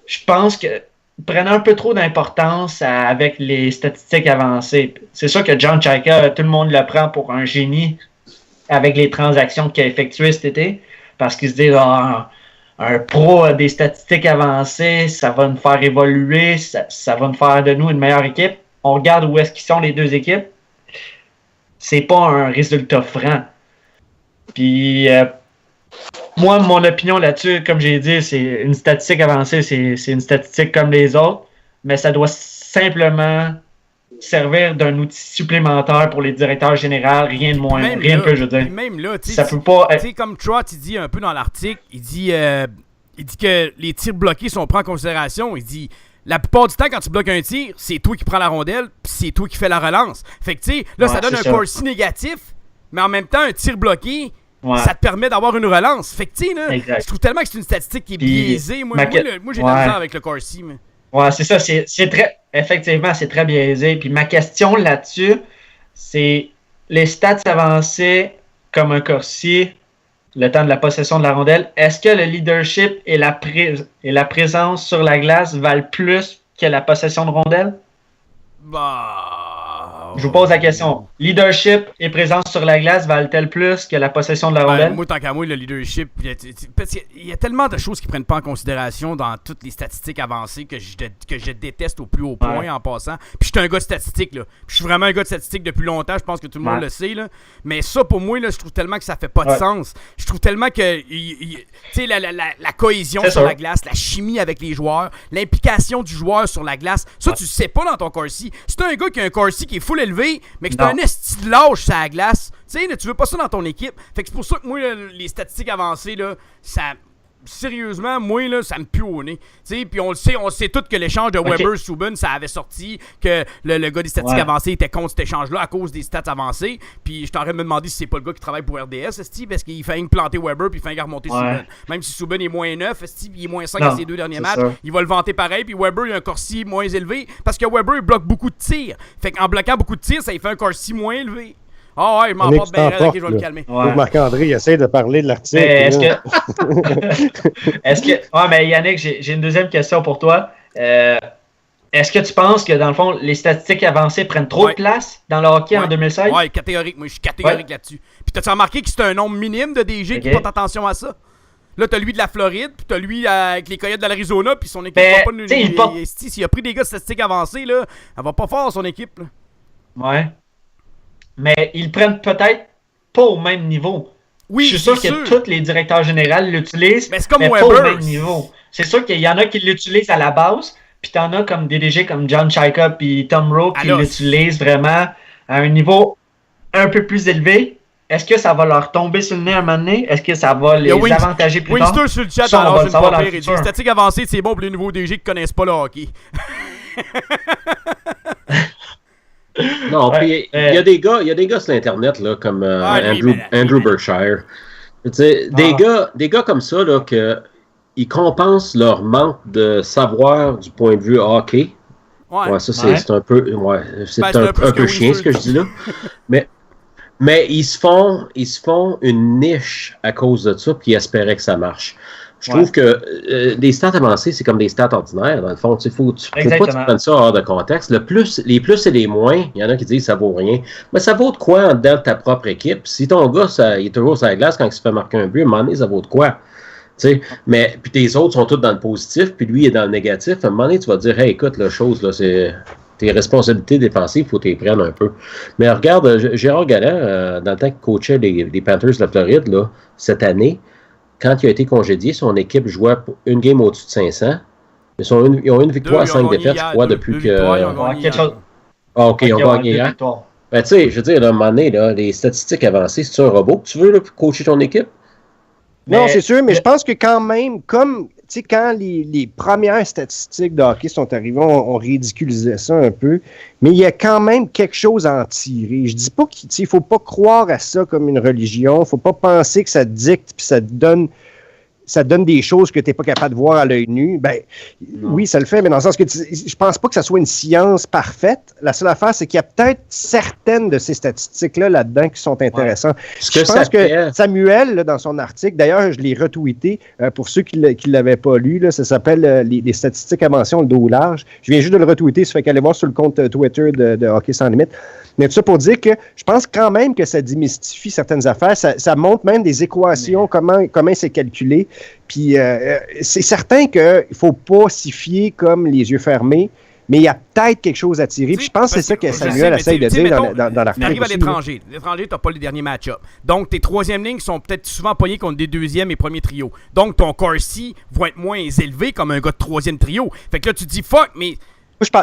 je pense que prennent un peu trop d'importance avec les statistiques avancées. C'est sûr que John Chayka, tout le monde le prend pour un génie avec les transactions qu'il a effectuées cet été, parce qu'ils se disent un pro des statistiques avancées, ça va nous faire évoluer, ça va nous faire de nous une meilleure équipe. On regarde où est-ce qu'ils sont les deux équipes. C'est pas un résultat franc. Puis, moi, mon opinion là-dessus, comme j'ai dit, c'est une statistique avancée, c'est une statistique comme les autres, mais ça doit simplement servir d'un outil supplémentaire pour les directeurs généraux, rien de moins, rien de plus, je veux dire. Même là, ça peut pas tu sais, comme Trott, il dit un peu dans l'article, il dit que les tirs bloqués sont pris en considération. Il dit, la plupart du temps, quand tu bloques un tir, c'est toi qui prends la rondelle, puis c'est toi qui fais la relance. Fait que, tu sais, là, ça donne un Corsi négatif, mais en même temps, un tir bloqué, ça te permet d'avoir une relance. Fait que, tu sais, là, je trouve tellement que c'est une statistique qui est biaisée. Moi j'ai de la misère avec le Corsi, mais... Ouais, c'est ça. C'est très... Effectivement, c'est très biaisé. Puis ma question là-dessus, c'est les stats avancées comme un Corsi, le temps de la possession de la rondelle, est-ce que le leadership et la présence sur la glace valent plus que la possession de rondelle? Je vous pose la question. Leadership et présence sur la glace valent-elles plus que la possession de la rondelle? Moi, tant qu'à moi, le leadership, parce qu'il y a tellement de choses qui prennent pas en considération dans toutes les statistiques avancées que je déteste au plus haut point en passant. Puis je suis un gars de statistique, là. Puis je suis vraiment un gars de statistique depuis longtemps, je pense que tout le monde le sait, là. Mais ça, pour moi, là, je trouve tellement que ça fait pas de sens. Je trouve tellement que, tu sais, la cohésion sur la glace, la chimie avec les joueurs, l'implication du joueur sur la glace, ça, tu sais pas dans ton Corsi. Si t'as un gars qui a un Corsi qui est full élevé, mais que t'as un esti de lâche sur la glace, tu sais, tu veux pas ça dans ton équipe. Fait que c'est pour ça que moi, là, les statistiques avancées, là, ça... Sérieusement, moi, là, ça me pue au nez. Puis on le sait tous que l'échange de Weber-Subban, ça avait sorti que le gars des statistiques avancées était contre cet échange-là à cause des stats avancées. Puis je t'aurais me demandé si c'est pas le gars qui travaille pour RDS, parce qu'il fait planter Weber puis il fait remonter Subban. Même si Subban est moins 9, il est moins 5 à ses 2 derniers matchs, il va le vanter pareil. Puis Weber, il a un Corsi moins élevé parce que Weber, il bloque beaucoup de tirs. Fait qu'en bloquant beaucoup de tirs, ça il fait un Corsi moins élevé. Ah ouais, il m'en porte bien raide, ok, je vais le calmer. Marc-André, il essaie de parler de l'article. Est-ce que... Ouais, mais Yannick, j'ai une deuxième question pour toi. Est-ce que tu penses que, dans le fond, les statistiques avancées prennent trop de place dans le hockey en 2016? Ouais, catégorique. Moi, je suis catégorique là-dessus. Puis t'as-tu remarqué que c'est un nombre minime de DG qui portent attention à ça? Là, t'as lui de la Floride, puis t'as lui avec les Coyotes de l'Arizona, puis son équipe va pas de... S'il a pris des gars de statistiques avancées, là, elle va pas fort, son équipe. Là. Ouais. Mais ils prennent peut-être pas au même niveau. Oui, je suis sûr que tous les directeurs généraux l'utilisent, mais pas au même niveau. C'est sûr qu'il y en a qui l'utilisent à la base, puis t'en as comme des DG comme John Chaika puis Tom Rowe qui l'utilisent vraiment à un niveau un peu plus élevé. Est-ce que ça va leur tomber sur le nez un moment donné? Est-ce que ça va les avantager plus tard? Winster sur le chat, ça, on va le savoir dans le futur. Les statistiques avancées, c'est bon pour les nouveaux DG qui connaissent pas le hockey. Non, puis il y a des gars sur Internet là, comme Andrew Berkshire. Des gars comme ça là, ils compensent leur manque de savoir du point de vue hockey. Ça c'est un peu un peu chiant ce que je dis là. mais ils se font une niche à cause de ça puis ils espéraient que ça marche. Je trouve que des stats avancées, c'est comme des stats ordinaires, dans le fond. Tu faut pas que tu prennes ça hors de contexte. Les plus et les moins, il y en a qui disent que ça vaut rien. Mais ça vaut de quoi en dedans de ta propre équipe? Si ton gars, il est toujours sur la glace quand il se fait marquer un but, à un moment donné, ça vaut de quoi? Mais puis tes autres sont tous dans le positif, puis lui est dans le négatif. À un moment donné, tu vas te dire, hey, écoute, la chose, là, c'est tes responsabilités défensives, il faut t'y prendre un peu. Mais regarde, Gérard Galland, dans le temps qu'il coachait les Panthers de la Floride, là, cette année, quand il a été congédié, son équipe jouait une game au-dessus de 500. Ils ont une victoire à 5 défaites, je crois, depuis que... Ils ont gagné hier. Ben, tu sais, je veux dire, à un moment donné, là, les statistiques avancées, c'est-tu un robot que tu veux là, pour coacher ton équipe? Non, c'est sûr, mais je pense que quand même, comme, tu sais, quand les premières statistiques de hockey sont arrivées, on ridiculisait ça un peu, mais il y a quand même quelque chose à en tirer. Je dis pas qu'il ne faut pas croire à ça comme une religion, il ne faut pas penser que ça dicte puis ça te donne des choses que tu n'es pas capable de voir à l'œil nu. Ben, oui, ça le fait, mais dans le sens que je pense pas que ça soit une science parfaite. La seule affaire, c'est qu'il y a peut-être certaines de ces statistiques-là là-dedans qui sont intéressantes. Je pense que Samuel, là, dans son article, d'ailleurs, je l'ai retweeté, pour ceux qui ne l'avaient pas lu, là, ça s'appelle les statistiques avancées, on le dos large. Je viens juste de le retweeter, ça fait qu'allez voir sur le compte Twitter de Hockey Sans Limite. Mais tout ça pour dire que je pense quand même que ça démystifie certaines affaires. Ça montre même des équations, comment c'est calculé. Puis c'est certain qu'il ne faut pas s'y fier comme les yeux fermés, mais il y a peut-être quelque chose à tirer. Puis je pense que c'est ça que Samuel essaye de dire dans l'article. Tu arrives à l'étranger. L'étranger, tu n'as pas les derniers match-ups. Donc, tes troisième lignes sont peut-être souvent pognés contre des deuxièmes et premiers trios. Donc, ton Corsi va être moins élevé comme un gars de troisième trio. Fait que là, tu te dis, fuck, mais...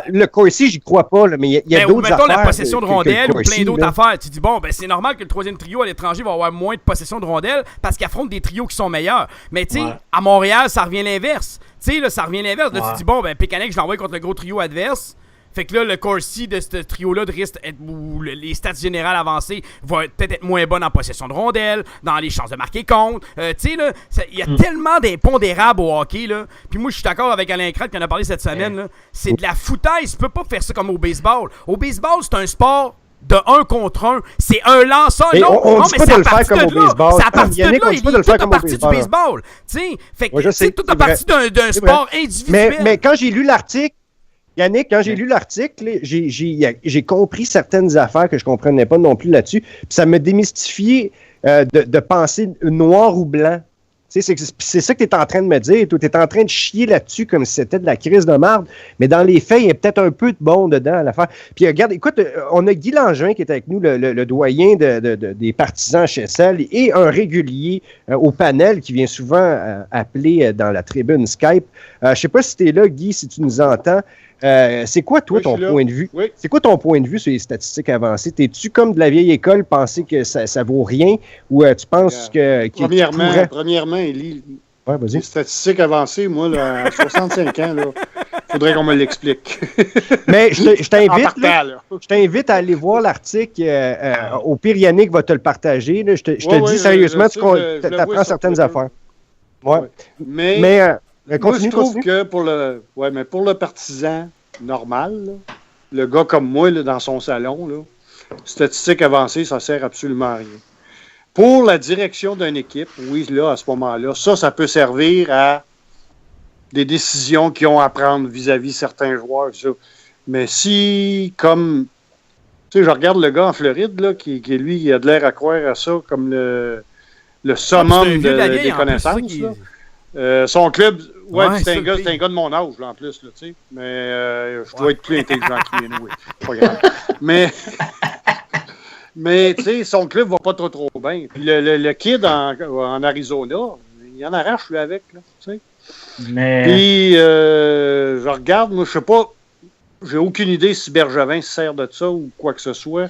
Le Corsi, j'y crois pas, là, mais il y a d'autres affaires. Mettons la possession de rondelles ou plein d'autres affaires. Tu dis, bon, ben c'est normal que le troisième trio à l'étranger va avoir moins de possession de rondelles parce qu'il affronte des trios qui sont meilleurs. Mais tu sais, à Montréal, ça revient l'inverse. Tu sais, là, ça revient l'inverse. Là, tu dis, bon, ben Pécanet, je l'envoie contre le gros trio adverse. Fait que là, le Corsi de ce trio-là risque d'être où les stats générales avancées vont peut-être être moins bonnes en possession de rondelles, dans les chances de marquer contre. Tu sais, là, il y a tellement d'impondérables au hockey, là. Puis moi, je suis d'accord avec Alain Crête qui en a parlé cette semaine, là. C'est de la foutaise. Tu peux pas faire ça comme au baseball. Au baseball, c'est un sport de 1 contre 1. C'est un lanceur. Mais non, on non, dit mais pas c'est de à le faire partir comme de au là. baseball. C'est à partir Yannick, de on là. dit pas de le Il faire est tout à comme au partir du baseball. baseball. Tu sais, fait que Ouais, je sais, c'est tout à c'est vrai. partir d'un C'est sport individuel. Mais quand j'ai lu l'article, Yannick, quand j'ai lu l'article, j'ai compris certaines affaires que je comprenais pas non plus là-dessus. Puis ça m'a démystifié de penser noir ou blanc. Tu sais, c'est ça que tu es en train de me dire. Tu es en train de chier là-dessus comme si c'était de la crise de marde. Mais dans les faits, il y a peut-être un peu de bon dedans à l'affaire. Puis regarde, écoute, on a Guy Langevin qui est avec nous, le doyen des partisans HSL et un régulier au panel qui vient souvent appeler dans la tribune Skype. Je sais pas si tu es là, Guy, si tu nous entends. C'est quoi, toi, ton point de vue? Oui. C'est quoi ton point de vue sur les statistiques avancées? T'es-tu comme de la vieille école, penser que ça vaut rien ou tu penses que... Premièrement, Élie, Ouais, vas-y. les statistiques avancées, moi, là, à 65 ans, il faudrait qu'on me l'explique. Mais je t'invite, En partant, là. je t'invite à aller voir l'article. Au pire, Yannick va te le partager. Là. Je te dis sérieusement, je sais, je le apprends vois certaines sur affaires. Ouais. Ouais. Mais Mais moi, je continue, trouve continue. que pour le partisan normal, là, le gars comme moi, là, dans son salon, là, statistiques avancées, ça sert absolument à rien. Pour la direction d'une équipe, oui, là, à ce moment-là, ça peut servir à des décisions qu'ils ont à prendre vis-à-vis certains joueurs. Ça. Mais si, comme, tu sais, je regarde le gars en Floride, là, qui lui, il a de l'air à croire à ça comme le summum C'est un vieux de la vieille, des en plus, connaissances. ça qui- là. Son club, Ouais, c'est ça, un gars de mon âge, là, en plus, là, tu sais. Mais je dois être plus intelligent que lui, oui. Pas grave. Mais tu sais, son club va pas trop bien. Puis le kid en Arizona, il en arrache, lui, avec, là, tu sais. Mais Puis, je regarde, moi, je sais pas, j'ai aucune idée si Bergevin se sert de ça ou quoi que ce soit.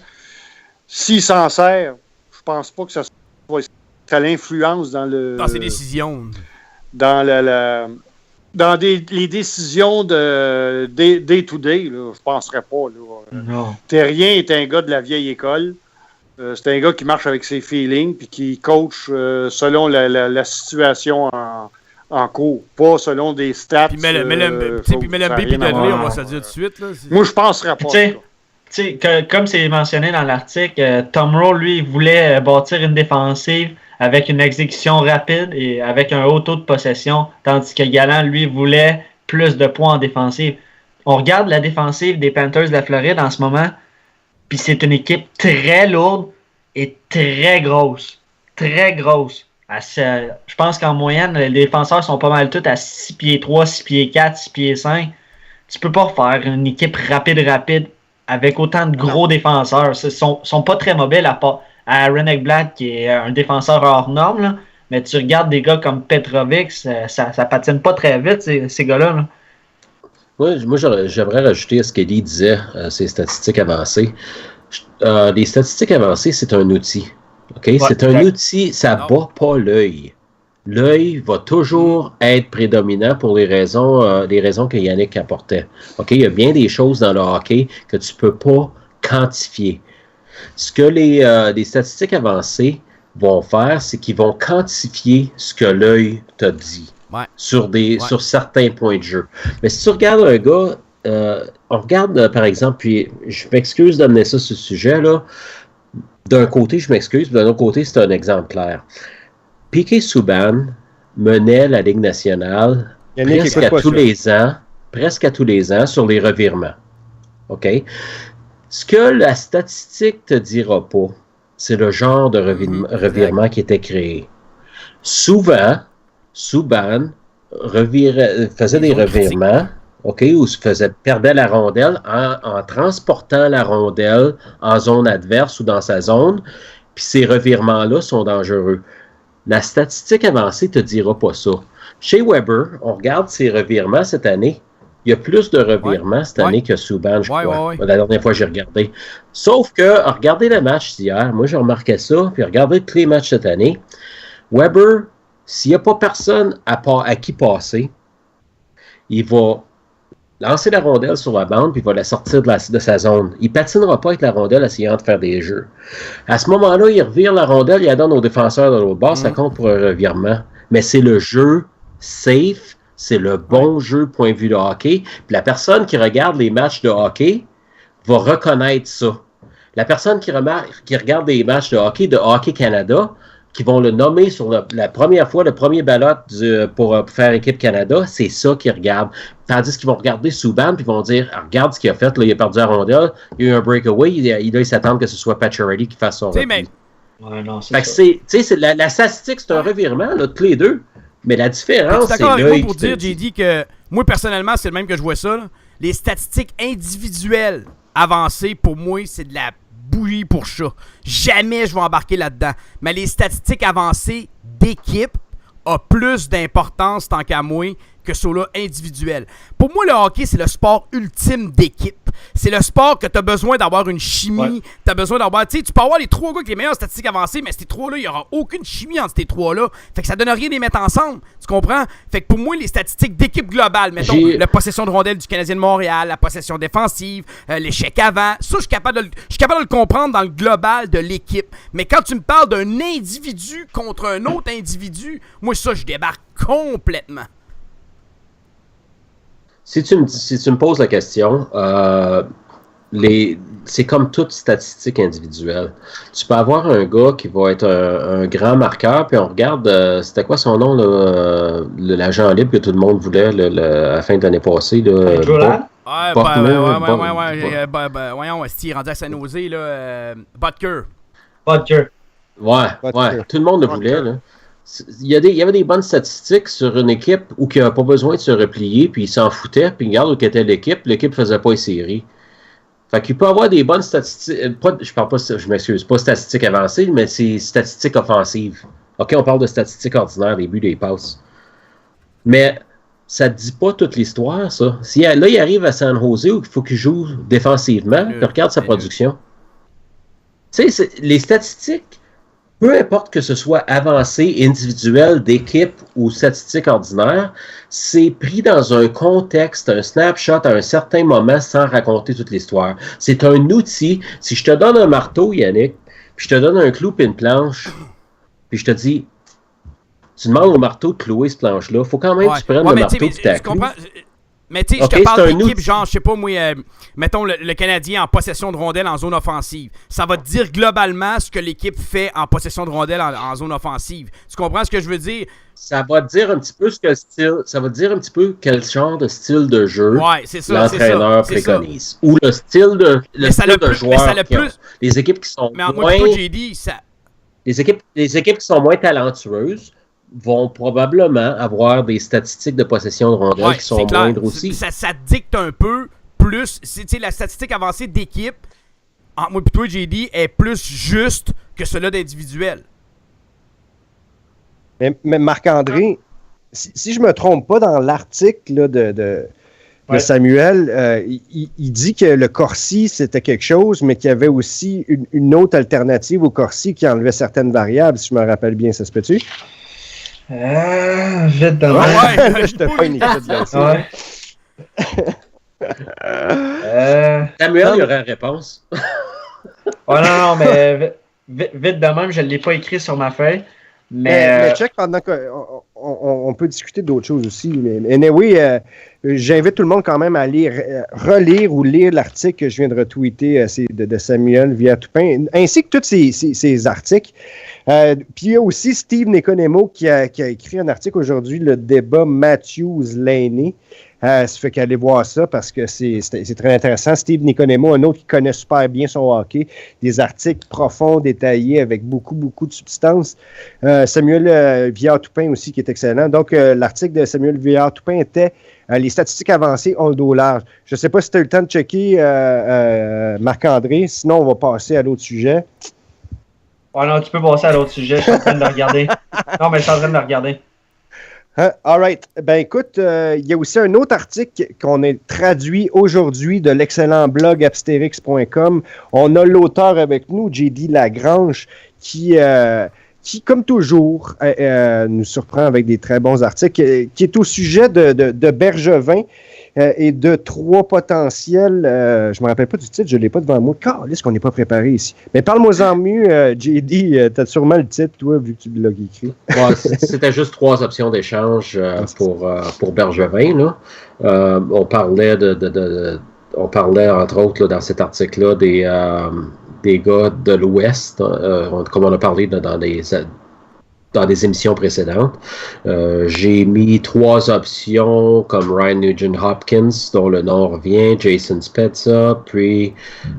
S'il s'en sert, je pense pas que ça soit à l'influence dans Dans ses décisions. dans les décisions de day-to-day, là, je penserais pas. Là. non. Terrien est un gars de la vieille école. C'est un gars qui marche avec ses feelings puis qui coach selon la situation en cours, pas selon des stats. Puis mais le B puis le on va se le dire tout de suite. Là, Moi, je penserais pas. Tu sais, comme c'est mentionné dans l'article, Tom Rowe, lui, voulait bâtir une défensive avec une exécution rapide et avec un haut taux de possession, tandis que Gallant, lui, voulait plus de points en défensive. On regarde la défensive des Panthers de la Floride en ce moment, puis c'est une équipe très lourde et très grosse. Très grosse. Je pense qu'en moyenne, les défenseurs sont pas mal tous à 6 pieds 3, 6 pieds 4, 6 pieds 5. Tu peux pas faire une équipe rapide avec autant de gros défenseurs. Ils sont pas très mobiles à part Aaron Ekblad qui est un défenseur hors norme. Là. Mais tu regardes des gars comme Petrovic, ça patine pas très vite, ces gars-là. Là. Moi, j'aimerais rajouter à ce qu'Elie disait, ces statistiques avancées. Les statistiques avancées, c'est un outil. Okay? Ouais, c'est un outil, ça ne bat pas l'œil. L'œil va toujours être prédominant pour les raisons que Yannick apportait. Okay? Il y a bien des choses dans le hockey que tu ne peux pas quantifier. Ce que les statistiques avancées vont faire, c'est qu'ils vont quantifier ce que l'œil t'a dit sur certains points de jeu. Mais si tu regardes un gars, on regarde par exemple, puis je m'excuse d'amener ça sur ce sujet-là, d'un côté, je m'excuse, d'un autre côté, c'est un exemple clair. Piquet Subban menait la Ligue nationale presque à tous les ans sur les revirements. OK? Ce que la statistique te dira pas, c'est le genre de revirement qui était créé. Souvent, Subban faisait des revirements, OK, où perdait la rondelle en transportant la rondelle en zone adverse ou dans sa zone, puis ces revirements-là sont dangereux. La statistique avancée ne te dira pas ça. Chez Weber, on regarde ses revirements cette année. Il y a plus de revirements cette année que Subban, je crois. La dernière fois, j'ai regardé. Sauf que, regardez le match d'hier. Moi, j'ai remarqué ça. Puis regardez tous les matchs cette année. Weber, s'il n'y a pas personne à qui passer, il va lancer la rondelle sur la bande puis il va la sortir de sa zone. Il ne patinera pas avec la rondelle essayant de faire des jeux. À ce moment-là, il revire la rondelle, il la donne aux défenseurs de l'autre bord, ça compte pour un revirement. Mais c'est le jeu safe, c'est le bon jeu point de vue de hockey. Puis la personne qui regarde les matchs de hockey va reconnaître ça. La personne qui regarde des matchs de Hockey Canada, qui vont le nommer sur la première fois, le premier ballot pour faire équipe Canada, c'est ça qu'ils regardent. Tandis qu'ils vont regarder Subban puis ils vont dire regarde ce qu'il a fait, là, il a perdu la rondelle, il y a eu un breakaway, il doit s'attendre que ce soit Pacioretty qui fasse son repli. Ouais, non, c'est fait que c'est la statistique, c'est un revirement, là, tous les deux. Mais la différence, c'est d'accord avec l'œil moi pour dire, JD, que moi, personnellement, c'est le même que je vois ça. Là. Les statistiques individuelles avancées, pour moi, c'est de la bouillie pour chat. Jamais je vais embarquer là-dedans. Mais les statistiques avancées d'équipe ont plus d'importance, tant qu'à moi, que ceux-là individuels. Pour moi, le hockey, c'est le sport ultime d'équipe. C'est le sport que tu as besoin d'avoir une chimie. Ouais. Tu as besoin d'avoir... Tu sais, tu peux avoir les 3 gars avec les meilleures statistiques avancées, mais ces 3-là, il n'y aura aucune chimie entre ces 3-là. Fait que ça donne rien de les mettre ensemble. Tu comprends? Fait que pour moi, les statistiques d'équipe globale, mettons, la possession de rondelle du Canadien de Montréal, la possession défensive, l'échec avant, ça, je suis capable de le comprendre dans le global de l'équipe. Mais quand tu me parles d'un individu contre un autre individu, moi, ça, je débarque complètement. Si tu me poses la question, c'est comme toute statistique individuelle. Tu peux avoir un gars qui va être un grand marqueur, puis on regarde, c'était quoi son nom, l'agent libre que tout le monde voulait à la fin de l'année passée. Voyons, Esti, rendu à Saint-Nosé, là, Butker. Ouais, tout le monde le voulait, là. Il y avait des bonnes statistiques sur une équipe où il n'avait pas besoin de se replier, puis il s'en foutait, puis regarde où était l'équipe ne faisait pas les séries. Fait qu'il peut avoir des bonnes statistiques, je m'excuse, pas statistiques avancées, mais c'est statistiques offensives. OK, on parle de statistiques ordinaires, des buts, des passes. Mais ça ne dit pas toute l'histoire, ça. Là, il arrive à San Jose où il faut qu'il joue défensivement, puis regarde sa production. Tu sais, les statistiques, peu importe que ce soit avancé, individuel, d'équipe ou statistique ordinaire, c'est pris dans un contexte, un snapshot à un certain moment sans raconter toute l'histoire. C'est un outil. Si je te donne un marteau, Yannick, puis je te donne un clou et une planche, puis je te dis, tu demandes au marteau de clouer cette planche-là, il faut quand même que tu prennes le marteau et ta clou. Mais tu sais, je te parle d'équipe, genre, je sais pas, moi, mettons le Canadien en possession de rondelle en zone offensive. Ça va te dire globalement ce que l'équipe fait en possession de rondelle en zone offensive. Tu comprends ce que je veux dire? Ça va te dire un petit peu ça va te dire un petit peu quel genre de style de jeu l'entraîneur préconise. Ou le style de joueur. Les équipes qui sont les équipes qui sont moins talentueuses vont probablement avoir des statistiques de possession de rondelles qui sont moindres aussi. Ça dicte un peu plus. La statistique avancée d'équipe, entre moi et toi, JD, est plus juste que celle d'individuel. Mais Marc-André, si je me trompe pas, dans l'article là, de Samuel, il dit que le Corsi, c'était quelque chose, mais qu'il y avait aussi une autre alternative au Corsi qui enlevait certaines variables, si je me rappelle bien. Ça se peut-tu? Vite de même. Je te fais une étude là-dessus. Samuel, il y aurait une réponse. Non, mais vite de même, je ne l'ai pas écrit sur ma feuille. Mais check pendant qu'on peut discuter d'autres choses aussi. Mais anyway, j'invite tout le monde quand même à relire ou lire l'article que je viens de retweeter de Samuel Villain-Toupin, ainsi que tous ces articles. Puis il y a aussi Steve Nekonemo qui a écrit un article aujourd'hui, le débat Matthews-Laney. Ça fait qu'aller voir ça parce que c'est très intéressant. Steve Nekonemo, un autre qui connaît super bien son hockey, des articles profonds, détaillés, avec beaucoup de substance. Samuel Villain-Toupin aussi qui est excellent. Donc, l'article de Samuel Villain-Toupin était les statistiques avancées ont le dos large. Je ne sais pas si tu as eu le temps de checker, Marc-André, sinon on va passer à l'autre sujet. Non, tu peux passer à l'autre sujet, je suis en train de le regarder. Non, mais je suis en train de le regarder. All right. Ben écoute, il y a aussi un autre article qu'on a traduit aujourd'hui de l'excellent blog Absterix.com. On a l'auteur avec nous, JD Lagrange, qui comme toujours, nous surprend avec des très bons articles, qui est au sujet de Bergevin et de 3 potentiels. Je ne me rappelle pas du titre, je ne l'ai pas devant moi. Calisse qu'on n'est pas préparé ici. Mais parle-moi-en mieux, JD. Tu as sûrement le titre, toi, vu que tu l'as écrit. C'était juste 3 options d'échange pour Bergevin. Là. On parlait, entre autres, là, dans cet article-là, des gars de l'Ouest, comme on a parlé dans des émissions précédentes. J'ai mis 3 options comme Ryan Nugent-Hopkins, dont le nom revient, Jason Spezza, puis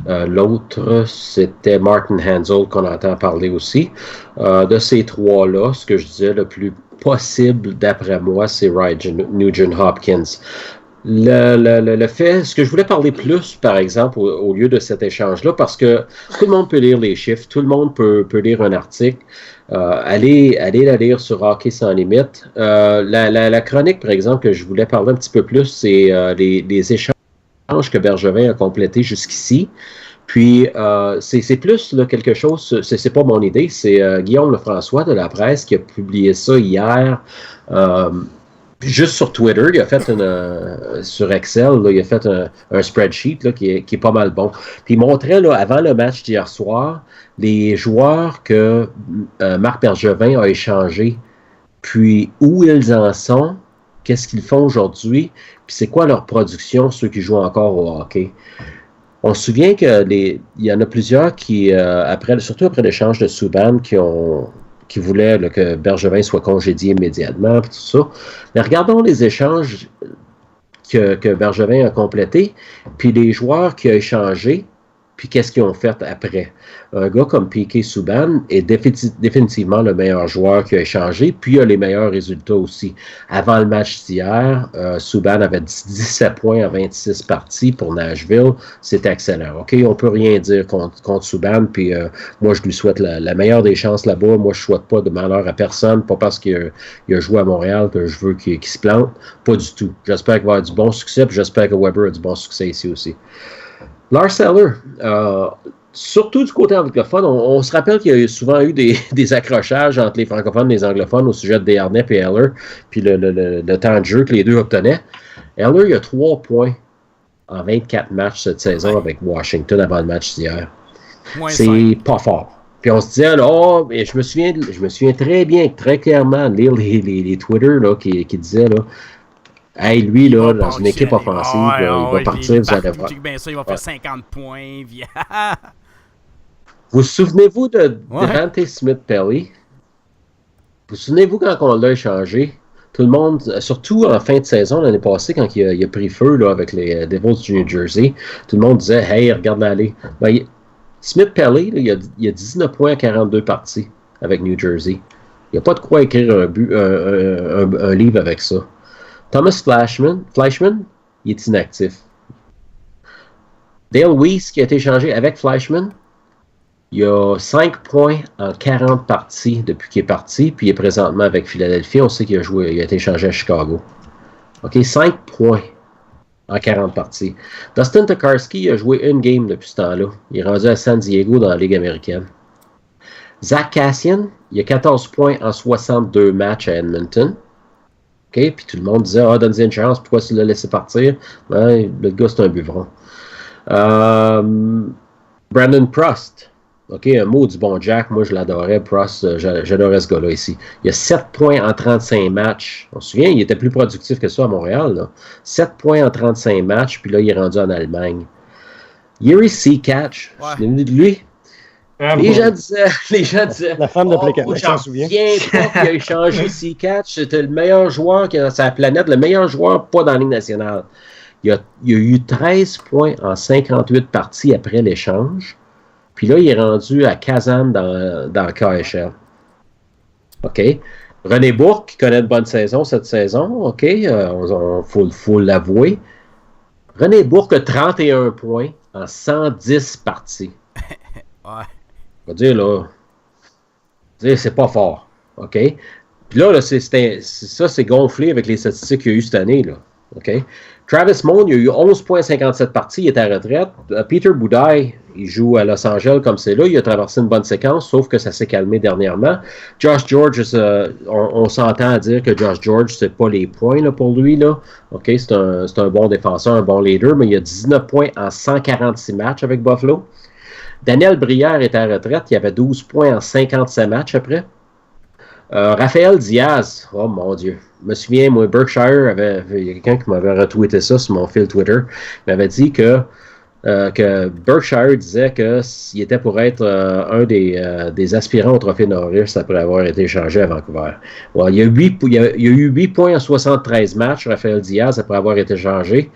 l'autre, c'était Martin Hanzal, qu'on entend parler aussi. De ces 3-là, ce que je disais, le plus possible, d'après moi, c'est Ryan Nugent-Hopkins. Le fait, ce que je voulais parler plus, par exemple, au lieu de cet échange-là, parce que tout le monde peut lire les chiffres, tout le monde peut lire un article, allez la lire sur Hockey Sans Limite. La chronique, par exemple, que je voulais parler un petit peu plus, c'est les échanges que Bergevin a complétés jusqu'ici. Puis, c'est plus là, quelque chose, c'est pas mon idée, c'est Guillaume Lefrançois de La Presse qui a publié ça hier. Juste sur Twitter, il a fait sur Excel, là, il a fait un spreadsheet là, qui est pas mal bon. Puis il montrait là, avant le match d'hier soir les joueurs que Marc Bergevin a échangés, puis où ils en sont, qu'est-ce qu'ils font aujourd'hui, puis c'est quoi leur production, ceux qui jouent encore au hockey. On se souvient qu'il y en a plusieurs qui, surtout après l'échange de Subban, qui voulaient là, que Bergevin soit congédié immédiatement, puis tout ça. Mais regardons les échanges que Bergevin a complétés, puis les joueurs qu'il a échangés, puis qu'est-ce qu'ils ont fait après. Un gars comme P.K. Subban est définitivement le meilleur joueur qu'il a échangé, puis il a les meilleurs résultats aussi. Avant le match d'hier, Subban avait 17 points en 26 parties pour Nashville. C'était excellent. OK, on peut rien dire contre Subban, puis moi, je lui souhaite la meilleure des chances là-bas. Moi, je ne souhaite pas de malheur à personne, pas parce qu'il a joué à Montréal que je veux qu'il se plante. Pas du tout. J'espère qu'il va avoir du bon succès, puis j'espère que Weber a du bon succès ici aussi. Lars Eller, surtout du côté anglophone, on se rappelle qu'il y a souvent eu des accrochages entre les francophones et les anglophones au sujet de Desharnais et Eller, puis le temps de jeu que les deux obtenaient. Eller, il a 3 points en 24 matchs cette saison avec Washington avant le match d'hier. C'est pas fort. Puis on se disait, là, mais je me souviens très bien, très clairement, de lire les Twitter là, qui disaient, là, hey, lui, là, dans une équipe offensive, il va partir, vous allez voir. Ben ça, il va faire 50 points. Vous souvenez-vous de Devante Smith-Pelly? Vous souvenez-vous quand on l'a échangé? Tout le monde, surtout en fin de saison, l'année passée, quand il a pris feu là, avec les Devils du New Jersey, tout le monde disait, hey, regarde aller. Ben, Smith-Pelly, il a 19 points à 42 parties avec New Jersey. Il n'y a pas de quoi écrire un livre avec ça. Thomas Fleischmann, il est inactif. Dale Weiss, qui a été échangé avec Fleischmann, il a 5 points en 40 parties depuis qu'il est parti, puis il est présentement avec Philadelphie. On sait qu'il a été échangé à Chicago. OK, 5 points en 40 parties. Dustin Tokarski a joué une game depuis ce temps-là. Il est rendu à San Diego dans la Ligue américaine. Zach Kassian, il a 14 points en 62 matchs à Edmonton. OK, puis tout le monde disait, donne-lui une chance, pourquoi tu l'as laissé partir? Ben, le gars, c'est un buvron. Brandon Prost. OK, un mot du bon Jack, moi je l'adorais, Prost, j'adorais ce gars-là ici. Il a 7 points en 35 matchs. On se souvient, il était plus productif que ça à Montréal. Là. 7 points en 35 matchs, puis là, il est rendu en Allemagne. Yuri Seacatch, je l'ai de lui. Les gens disaient, la femme de Plekanec, j'en souviens pas qu'il a échangé Seacatch. C'était le meilleur joueur qui est dans sa planète, le meilleur joueur pas dans la Ligue nationale. Il a eu 13 points en 58 parties après l'échange. Puis là, il est rendu à Kazan dans le KHL. OK. René Bourque, qui connaît une bonne saison cette saison. OK. Faut l'avouer. René Bourque a 31 points en 110 parties. Ouais. On va dire, là, c'est pas fort. OK? Puis là, c'est gonflé avec les statistiques qu'il y a eu cette année, là. OK? Travis Moan, il a eu 11,57 parties, il est à retraite. Peter Budaj, il joue à Los Angeles comme c'est là. Il a traversé une bonne séquence, sauf que ça s'est calmé dernièrement. Josh George, on s'entend à dire que Josh George, c'est pas les points là, pour lui. Là. OK? C'est un bon défenseur, un bon leader, mais il a 19 points en 146 matchs avec Buffalo. Daniel Brière est à la retraite. Il avait 12 points en 57 matchs après. Raphaël Diaz, oh mon Dieu. Je me souviens, moi, Berkshire, il y a quelqu'un qui m'avait retweeté ça sur mon fil Twitter. Il m'avait dit que que Berkshire disait qu'il était pour être un des aspirants au trophée Norris après avoir été échangé à Vancouver. Ouais, il y a eu 8 points en 73 matchs, Rafael Diaz, après avoir été échangé,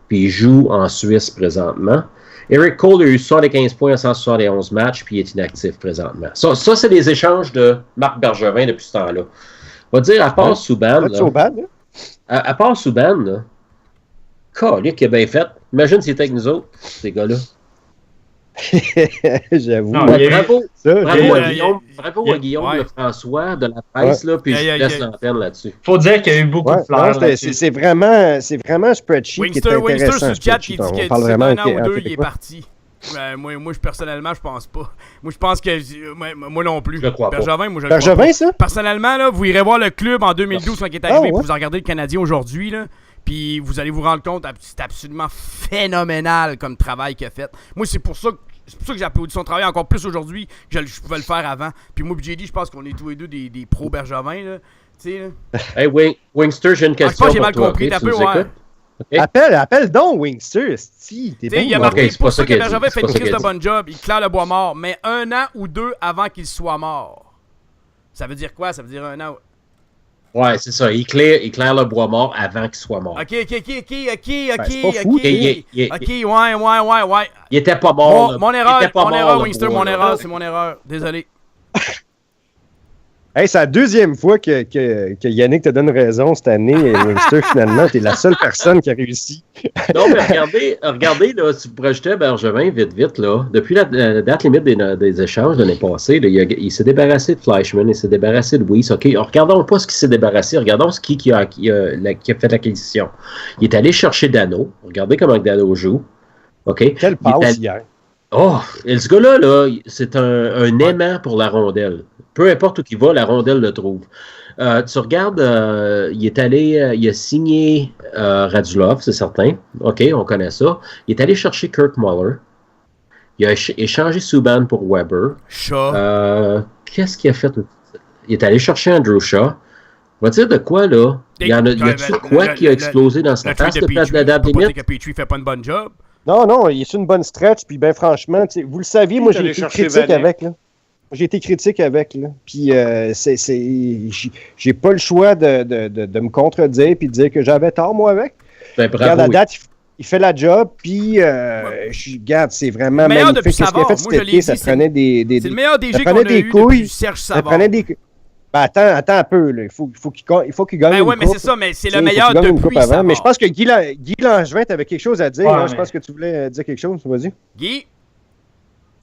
puis il joue en Suisse présentement. Eric Cole a eu 75 points en 171 matchs, puis il est inactif présentement. Ça c'est des échanges de Marc Bergevin depuis ce temps-là. On va dire, à part Subban, à part Subban, là, Calique qui a bien fait. Imagine s'il était avec nous autres, ces gars-là. J'avoue. Non, Bravo il- à Guillaume ouais. François de la presse, là, puis je laisse l'antenne là-dessus. Faut dire qu'il y a eu beaucoup de fleurs. C'est vraiment un spreadsheet qui est Wingster intéressant. sur le chat qui dit On que parle c'est vraiment un an ou en deux, il est québécois. parti. Moi, personnellement, je pense pas. Moi, je pense que. Moi non plus. Je le crois pas. Bergevin, moi, je le crois Bergevin, pas. ça? Personnellement, là, vous irez voir le club en 2012 quand il est arrivé, ouais? puis vous regardez le Canadien aujourd'hui, là. Puis vous allez vous rendre compte, c'est absolument phénoménal comme travail qu'il a fait. Moi, c'est pour ça que j'applaudis son travail encore plus aujourd'hui que je pouvais le faire avant. Puis moi, JD, je pense qu'on est tous les deux des pros Bergevin, là. Tu sais, là. Hey, Wingster, j'ai une Je question pense que j'ai pour mal toi. compris, ok? t'as Tu peu, nous ouais. écoutes? Ok. Appelle donc Wingster, si, t'es Tu sais, bon. il a là. marqué Ok, c'est pour pas ça ça que qu'il a Bergevin dit, fait c'est pas une ça crise qu'il a de bon job. Il claire le bois mort, mais 1 an ou 2 avant qu'il soit mort. Ça veut dire quoi? Ça veut dire 1 an. Ouais, c'est ça. Il claire le bois mort avant qu'il soit mort. Ok. c'est pas fou, Ouais. Il était pas mort. là. Mon Il erreur, était pas mort, le Wingster, bois, mon là. erreur, c'est mon erreur. Désolé. Hey, c'est la deuxième fois que Yannick te donne raison cette année, et Wingster, finalement, t'es la seule personne qui a réussi. Non, mais regardez là, si vous projetez Bergevin vite, là, depuis la date limite des échanges de l'année passée, là, il s'est débarrassé de Fleischmann, il s'est débarrassé de Weiss. OK, regardons pas ce qui s'est débarrassé, regardons qui a fait l'acquisition. Il est allé chercher Dano. Regardez comment Dano joue. OK? Quelle passe hier. Oh, et ce gars-là, là, c'est un aimant pour la rondelle. Peu importe où il va, la rondelle le trouve. Tu regardes, il a signé Radulov, c'est certain. OK, on connaît ça. Il est allé chercher Kirk Muller. Il a échangé Subban pour Weber. Chat. Qu'est-ce qu'il a fait? Il est allé chercher Andrew Shaw. On va dire de quoi, là? Y a-tu quoi qui a explosé dans sa face depuis la date limite? Que Petrie fait pas une bonne job. Non, il est sur une bonne stretch, puis ben franchement, vous le saviez, moi j'ai été critique avec, là. J'ai été critique avec, là. Puis j'ai pas le choix de me contredire puis de dire que j'avais tort, moi, avec. Ben, bravo. Regarde, la date, il fait la job, puis regarde, c'est vraiment magnifique. Qu'est-ce qu'il a fait cet été? Ça prenait des C'est le meilleur DG ça qu'on prenait a des eu couilles, depuis Serge ça Savard. prenait des... Ben, attends un peu, là. Il faut qu'il gagne Ben une ouais, mais coupe. c'est ça, mais c'est Tu sais, le il faut meilleur qu'il gagne une depuis coupe avant. Savard. Mais je pense que Guy Langevin, t'avais quelque chose à dire. Ouais, hein? Je mais- pense que tu voulais dire quelque chose. Vas-y. Guy?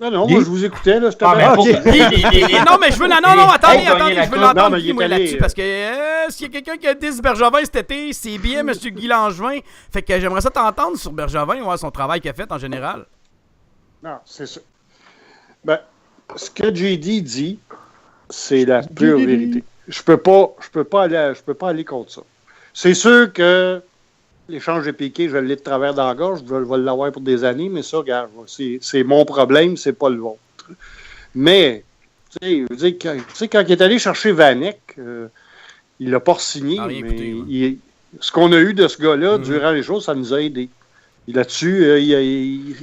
Non, Guy? moi, je vous écoutais, là. Je Ah, mais Ah, pour- ok. Non, mais je veux... Non, attendez, Hey, gagner la je veux coupe. l'entendre, Non, mais Guy, il est moi, allé, là-dessus, parce que s'il y a quelqu'un qui a dit Bergevin cet été, c'est bien M. Guy Langevin. Fait que j'aimerais ça t'entendre sur Bergevin, ouais, son travail qu'il a fait en général. Non, c'est ça. Ben, ce que JD dit, c'est la pure vérité. Je peux pas aller contre ça. C'est sûr que l'échange de Piqué, je l'ai de travers dans la gorge, je vais l'avoir pour des années, mais ça, regarde, c'est mon problème, c'est pas le vôtre. Mais, tu sais, je veux dire, quand il est allé chercher Vanek, il l'a pas signé, Ah, rien mais écouté, ouais. ce qu'on a eu de ce gars-là durant les jours, ça nous a aidés. Là-dessus,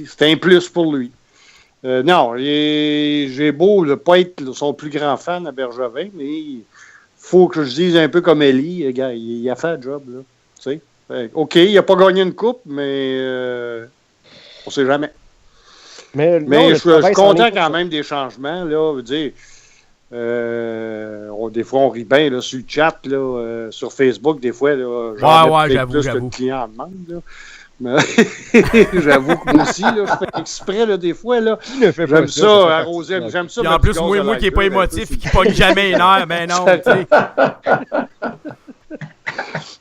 c'était un plus pour lui. Non, j'ai beau ne pas être son plus grand fan à Bergevin, mais il faut que je dise un peu comme Ellie, gars, il a fait le job, là. Tu sais? OK, il n'a pas gagné une coupe, mais on ne sait jamais. Mais Mais je suis content quand même des changements, là. Je veux dire, des fois, on rit bien là, sur le chat, là, sur Facebook, des fois, là, Ouais, peut-être plus que j'avoue. le client en demande, là. Mais j'avoue que moi aussi, là, je fais exprès, là, des fois, là. J'aime ça, arroser, j'aime ça. Puis en mettre plus, du gaz à moi qui est pas l'alcool, un peu, émotif et qui pogne jamais les nerfs, ben non, tu sais.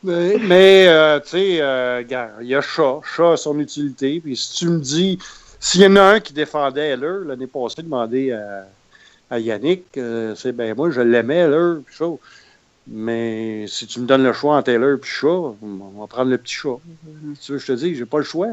Mais tu sais, regarde, il y a Shaw a son utilité. Puis si tu me dis, s'il y en a un qui défendait Heller l'année passée, demandé à Yannick, c'est ben moi, je l'aimais, Heller, puis Shaw. Mais si tu me donnes le choix entre Heller et Shaw, on va prendre le petit Shaw. Tu veux, je te dis, j'ai pas le choix.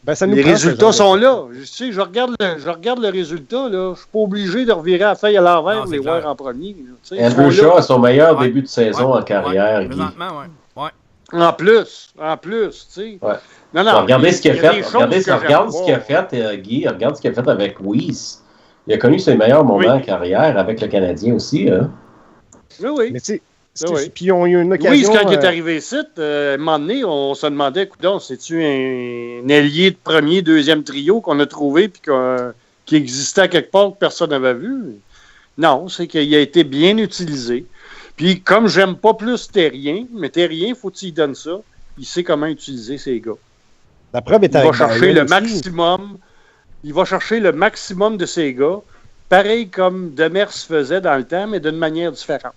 Ben, ça nous Les prend, résultats ce sont genre là. Tu sais, je regarde le résultat, là. Je suis pas obligé de revirer la feuille à l'envers Non, pour c'est les voir clair. en premier. Tu sais, ils Andrew sont là. Shaw a son meilleur Ouais. début de saison Ouais. en carrière, Ouais, Guy. présentement, ouais. En plus, tu sais. Ouais. Non, Regardez ce qu'il a il y a fait. des choses Regarde que ce qu'il a j'aime fait, Guy. Regarde ce qu'il a fait avec Weiss. Il a connu ses meilleurs moments en carrière avec le Canadien aussi. Hein. Oui. Mais tu sais, Oui. puis ils ont eu une occasion... Oui, quand il est arrivé ici, à un moment donné, on se demandait, écoute, c'est-tu un ailier de premier, deuxième trio qu'on a trouvé puis qui existait à quelque part que personne n'avait vu? Non, c'est qu'il a été bien utilisé. Puis comme j'aime pas plus Terrien, mais Terrien, faut qu'il donne ça, il sait comment utiliser ses gars. La preuve est Il avec va chercher Byron le aussi. maximum. Il va chercher le maximum de ses gars, pareil comme Demers faisait dans le temps, mais d'une manière différente.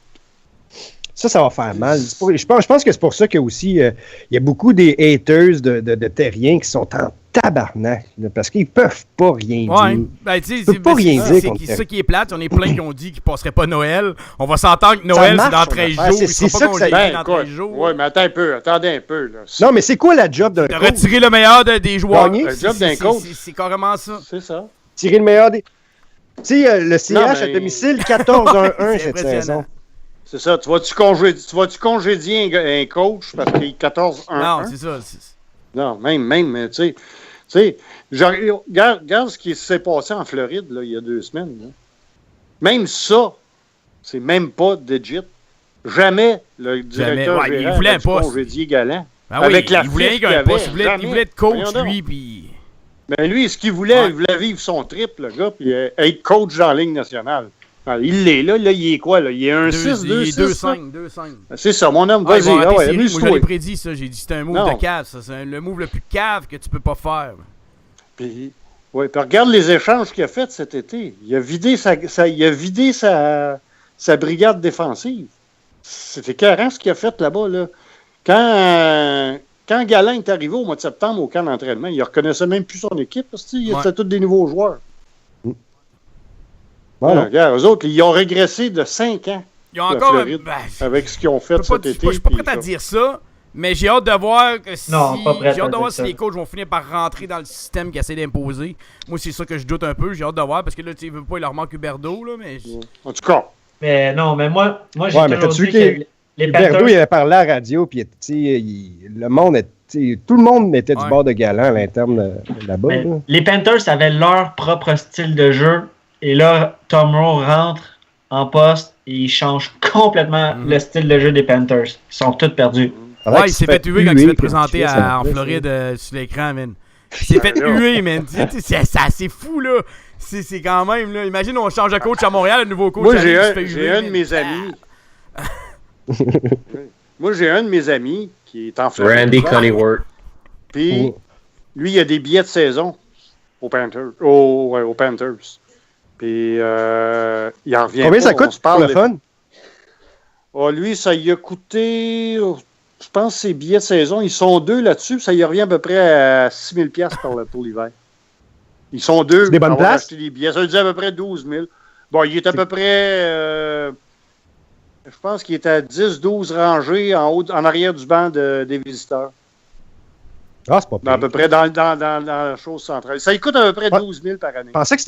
Ça va faire mal. Je pense que c'est pour ça qu'il y a aussi il y a beaucoup des haters de Terrien qui sont en tabarnak, là, parce qu'ils peuvent pas rien Ouais. dire. Ben, tu sais, Ils peuvent pas rien dire contre c'est ça qui est plate. On est plein qui ont dit qu'ils passeraient pas Noël. On va s'entendre que Noël, c'est marche, dans son 13 affaire. jours. C'est Ils seront ça pas que ça- congédiés Ben, dans écoute, 13 jours. ouais, mais attendez un peu. Là. Non, mais c'est quoi la job d'un De coach? retirer le meilleur des joueurs. Gagner. Le job d'un coach. C'est carrément ça. C'est ça. Tirer le meilleur des... Tu sais, le CH Non, à mais- domicile, 14-1-1 C'est cette impressionnant. saison. C'est ça. Tu vas-tu congédier un coach parce qu'il est 14-1-1? Non, c'est ça. Non, même, tu sais, regarde ce qui s'est passé en Floride là, il y a 2 semaines. Là. Même ça, c'est même pas legit. Jamais le directeur Ouais, il général voulait a un dû poste. congédier Galant. Ben oui, Avec la il voulait fiche un qu'il poste. avait, Il voulait être coach, Voyons donc. lui, puis... Mais lui, ce qu'il voulait, Ouais. il voulait vivre son trip, le gars, puis être coach dans la Ligue nationale. Alors, il l'est, là, il est quoi, là? Il est 1-6, 2-6, 2-5, 2-5. C'est ça, mon homme, Ah, il vas-y, va rater série. Moi, je amuse-toi. l'ai prédit, ça. J'ai dit c'est un move Non. de cave, ça. C'est le move le plus cave que tu peux pas faire. Puis regarde les échanges qu'il a fait cet été. Il a vidé sa brigade défensive. C'était écœurant ce qu'il a fait là-bas, là. Quand Galin est arrivé au mois de septembre au camp d'entraînement, il ne reconnaissait même plus son équipe, parce qu'il était tous des nouveaux joueurs. Voilà. Regarde, eux autres, ils ont régressé de 5 ans Il y a la encore Floride, avec ce qu'ils ont fait cet été. Je suis pas puis prêt à ça. dire ça, mais j'ai hâte de voir que si. Non, pas prêt J'ai hâte à de voir dire si ça. les coachs vont finir par rentrer dans le système qu'ils essaient d'imposer. Moi, c'est ça que je doute un peu. J'ai hâte de voir parce que là, tu veux pas, il leur manque Huberdeau, là, mais. En tout cas, Mais non, mais moi j'ai Ouais, mais toujours t'as-tu dit vu que les Berdo, Panthers... il avait parlé à la radio, puis le monde, tout le monde était du Ouais. bord de Galant à l'interne là-bas. Mais là. les Panthers avaient leur propre style de jeu. Et là, Tom Rowe rentre en poste et il change complètement le style de jeu des Panthers. Ils sont tous perdus. Pendant Ouais, qu'il il se s'est fait huer quand il s'est fait présenter puis en Floride sur l'écran, man. Il s'est fait huer, man. C'est assez fou, là. C'est quand même, là. Imagine, on change de coach à Montréal, le nouveau coach. moi, arrive, il se fait j'ai huer, un de man. mes amis. Moi, j'ai un de mes amis qui est en Floride. Randy Cunneyworth. Puis, Oh. lui, il a des billets de saison aux Panthers. Aux Panthers. Puis, il en revient Combien pas. ça On coûte se pour parle le fun? Lui, ça lui a coûté, je pense, ses billets de saison. Ils sont 2 là-dessus. Ça lui revient à peu près à 6 000 $ pour l'hiver. Ils sont 2. C'est des bonnes à avoir places? acheté les billets. Ça veut dire à peu près 12 000. Bon, il est à peu près... je pense qu'il est à 10-12 rangées en arrière du banc des visiteurs. Ah, c'est pas À peu pire. près dans la chose centrale. Ça lui coûte à peu près Ouais. 12 000 par année. Je pensais que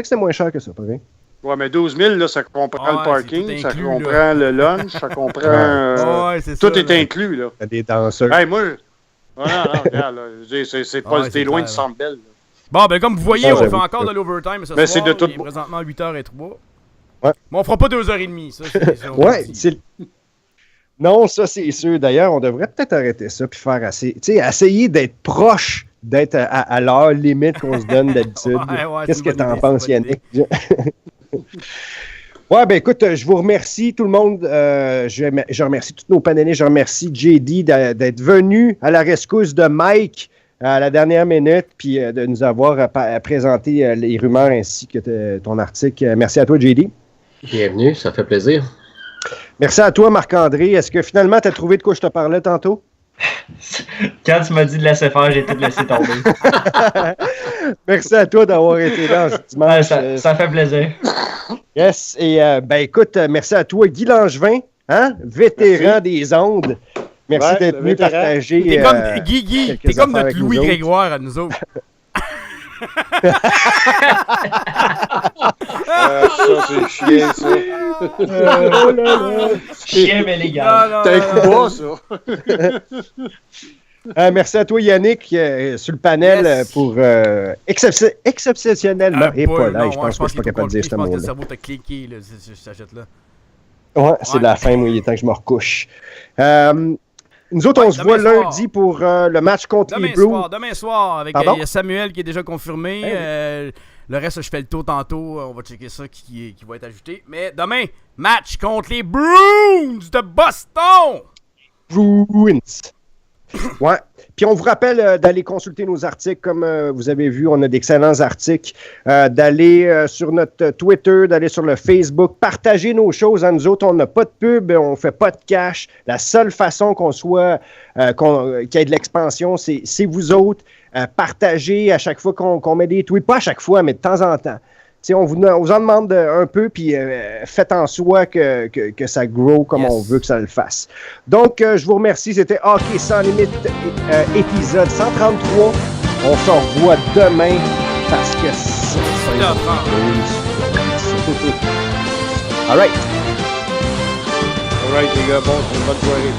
c'était moins cher que ça, pas vrai? Ouais, mais 12 000, là, ça comprend Ouais, le c'est parking, tout ça inclus, comprend là. le lunch, ça comprend... Ouais, c'est tout ça, est là. inclus, là. Il y a des danseurs. Hey, moi... non, regarde, là, c'est pas... Ouais, t'es c'est loin clair, du Centre Bell. Bon, ben comme vous voyez, Ah, on fait j'avoue encore que- de l'overtime ce Mais soir. c'est de tout- Il est présentement 8h03. Ouais. Mais on fera pas 2h30, ça. Ouais, c'est... Non, ça, c'est sûr. D'ailleurs, on devrait peut-être arrêter ça puis faire assez... Tu sais, essayer d'être proche, d'être à l'heure limite qu'on se donne d'habitude. Ouais, Qu'est-ce c'est que une bonne t'en idée, penses, c'est une bonne Yannick? Ouais, ben écoute, je vous remercie tout le monde. Je remercie tous nos panélistes. Je remercie JD d'être venu à la rescousse de Mike à la dernière minute, puis de nous avoir présenté les rumeurs ainsi que ton article. Merci à toi, JD. Bienvenue, ça fait plaisir. Merci à toi, Marc-André. Est-ce que finalement, tu as trouvé de quoi je te parlais tantôt? Quand tu m'as dit de laisser faire, j'ai tout laissé tomber. Merci à toi d'avoir été là ce dimanche. Ouais, ça fait plaisir. Yes. Et ben écoute, merci à toi, Guy Langevin, hein? Vétéran des ondes. Merci Ouais, d'être le venu vétéran. partager. T'es comme Guy, quelques t'es comme affaires notre avec nous Louis autres. Grégoire à nous autres. Ça, c'est chien, ça. Chien, mais légal. T'as un coup bas, ça. Merci à toi, Yannick, sur le panel Yes. pour exceptionnellement. Et pas là, je pense que je suis pas capable de dire ce Je pense que le mot-là. cerveau t'a cliqué, là, cette là. Ouais, c'est Ouais. la fin, moi, il est temps que je me recouche. Nous autres, Ouais, on se voit demain soir. lundi pour le match contre les Blues. Demain soir, avec Pardon? il y a Samuel qui est déjà confirmé. Hey. Le reste, je fais le tour tantôt. On va checker ça qui va être ajouté. Mais demain, match contre les Bruins de Boston. Bruins. Ouais. Puis on vous rappelle d'aller consulter nos articles. Comme vous avez vu, on a d'excellents articles. D'aller sur notre Twitter, d'aller sur le Facebook, partager nos choses. Nous autres, on n'a pas de pub, on fait pas de cash. La seule façon qu'on soit, qu'il y ait de l'expansion, c'est vous autres. Partagez à chaque fois qu'on met des tweets. Pas à chaque fois, mais de temps en temps. T'sais, on vous en demande un peu, puis faites en soi que ça grow comme Yes. on veut que ça le fasse. Donc, je vous remercie. C'était Hockey Sans Limite, épisode 133. On se revoit demain parce que c'est... 7h30. All right. All right, les gars, bon, c'est une bonne soirée.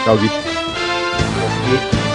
Ciao, Guy. Et